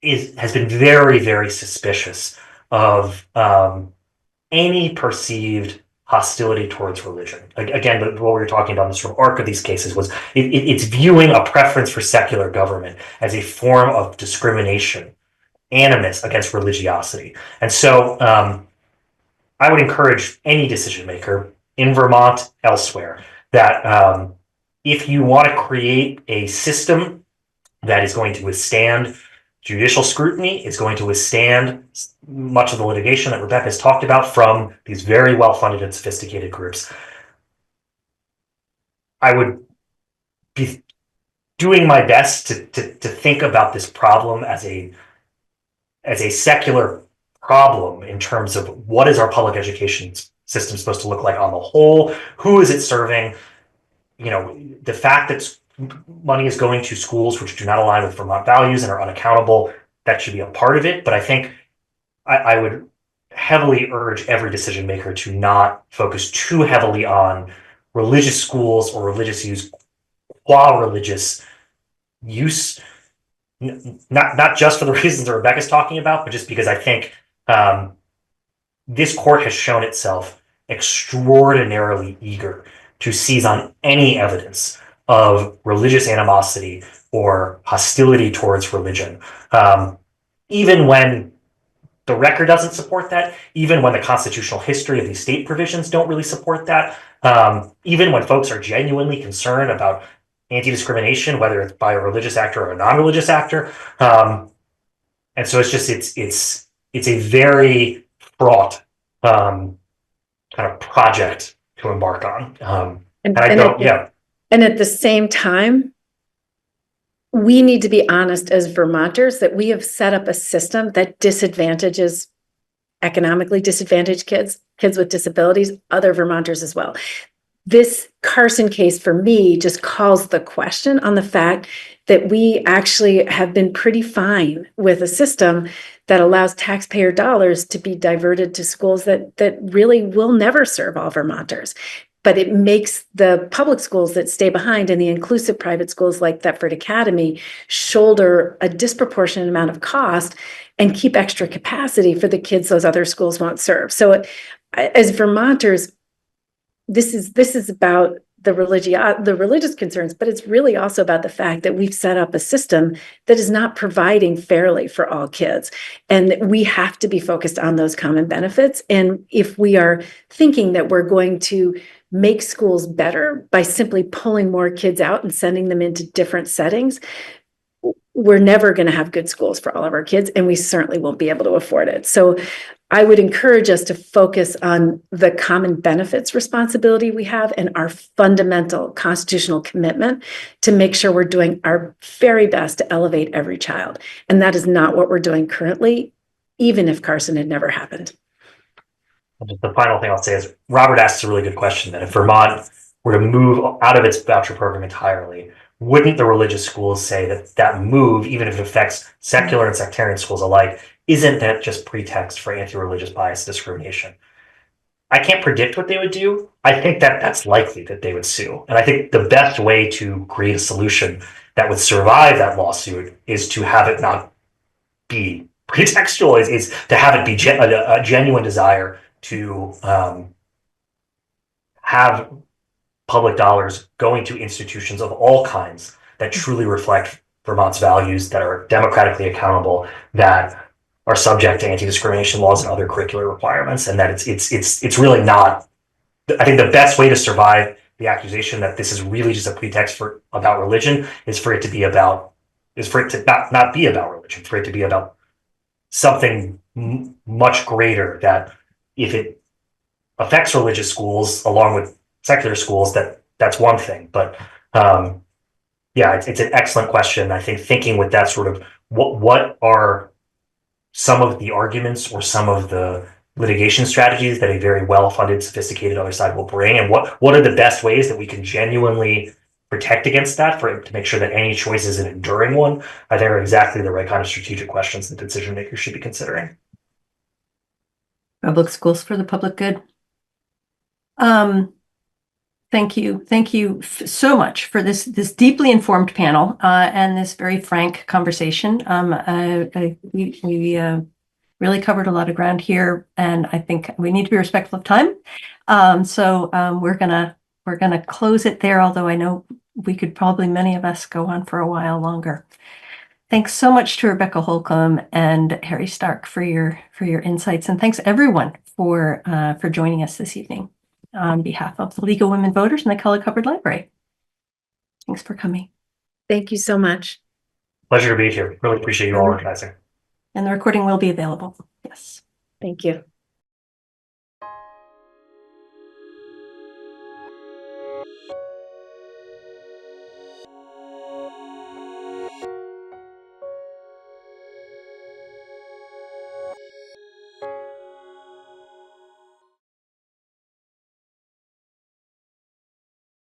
S4: has been very, very suspicious of any perceived hostility towards religion. Again, what we were talking about in the sort of arc of these cases was it's viewing a preference for secular government as a form of discrimination, animus against religiosity. And so I would encourage any decision maker in Vermont, elsewhere, that if you want to create a system that is going to withstand judicial scrutiny, is going to withstand much of the litigation that Rebecca has talked about from these very well-funded and sophisticated groups, I would be doing my best to think about this problem as a secular problem in terms of what is our public education system supposed to look like on the whole, who is it serving, the fact that money is going to schools which do not align with Vermont values and are unaccountable, that should be a part of it. But I think I would heavily urge every decision maker to not focus too heavily on religious schools or religious use qua religious use, not just for the reasons that Rebecca's talking about, but just because I think this court has shown itself extraordinarily eager to seize on any evidence of religious animosity or hostility towards religion, even when the record doesn't support that, even when the constitutional history of these state provisions don't really support that, even when folks are genuinely concerned about anti-discrimination, whether it's by a religious actor or a non-religious actor. And so it's a very fraught kind of project to embark on.
S5: And at the same time, we need to be honest as Vermonters that we have set up a system that disadvantages economically disadvantaged kids with disabilities, other Vermonters as well. This Carson case for me just calls the question on the fact that we actually have been pretty fine with a system that allows taxpayer dollars to be diverted to schools that really will never serve all Vermonters. But it makes the public schools that stay behind and the inclusive private schools like Thetford Academy shoulder a disproportionate amount of cost and keep extra capacity for the kids those other schools won't serve. So as Vermonters, this is about the religious concerns, but it's really also about the fact that we've set up a system that is not providing fairly for all kids. And we have to be focused on those common benefits. And if we are thinking that we're going to make schools better by simply pulling more kids out and sending them into different settings, we're never going to have good schools for all of our kids, and we certainly won't be able to afford it. So I would encourage us to focus on the common benefits responsibility we have and our fundamental constitutional commitment to make sure we're doing our very best to elevate every child. And that is not what we're doing currently, even if Carson had never happened.
S4: The final thing I'll say is Robert asks a really good question, that if Vermont were to move out of its voucher program entirely, wouldn't the religious schools say that that move, even if it affects secular and sectarian schools alike, isn't that just pretext for anti-religious bias discrimination? I can't predict what they would do. I think that that's likely that they would sue. And I think the best way to create a solution that would survive that lawsuit is to have it not be pretextual, is to have it be a genuine desire to have public dollars going to institutions of all kinds that truly reflect Vermont's values, that are democratically accountable, that are subject to anti-discrimination laws and other curricular requirements, and that it's really not. I think the best way to survive the accusation that this is really just a pretext for about religion is for it to not be about religion, for it to be about something much greater, that if it affects religious schools along with secular schools, that's one thing. But yeah, it's an excellent question. I think thinking with that sort of what are some of the arguments or some of the litigation strategies that a very well-funded, sophisticated other side will bring, and what are the best ways that we can genuinely protect against that, to make sure that any choice is an enduring one, I think are exactly the right kind of strategic questions that decision makers should be considering.
S3: Public schools for the public good. Thank you so much for this deeply informed panel and this very frank conversation. We really covered a lot of ground here, and I think we need to be respectful of time. So we're gonna close it there, although I know we could probably, many of us, go on for a while longer. Thanks so much to Rebecca Holcomb and Harry Stark for your insights, and thanks everyone for joining us this evening on behalf of the League of Women Voters and the Kellogg Hubbard Library. Thanks for coming.
S5: Thank you so much.
S4: Pleasure to be here. Really appreciate you all organizing.
S3: And the recording will be available. Yes.
S5: Thank you.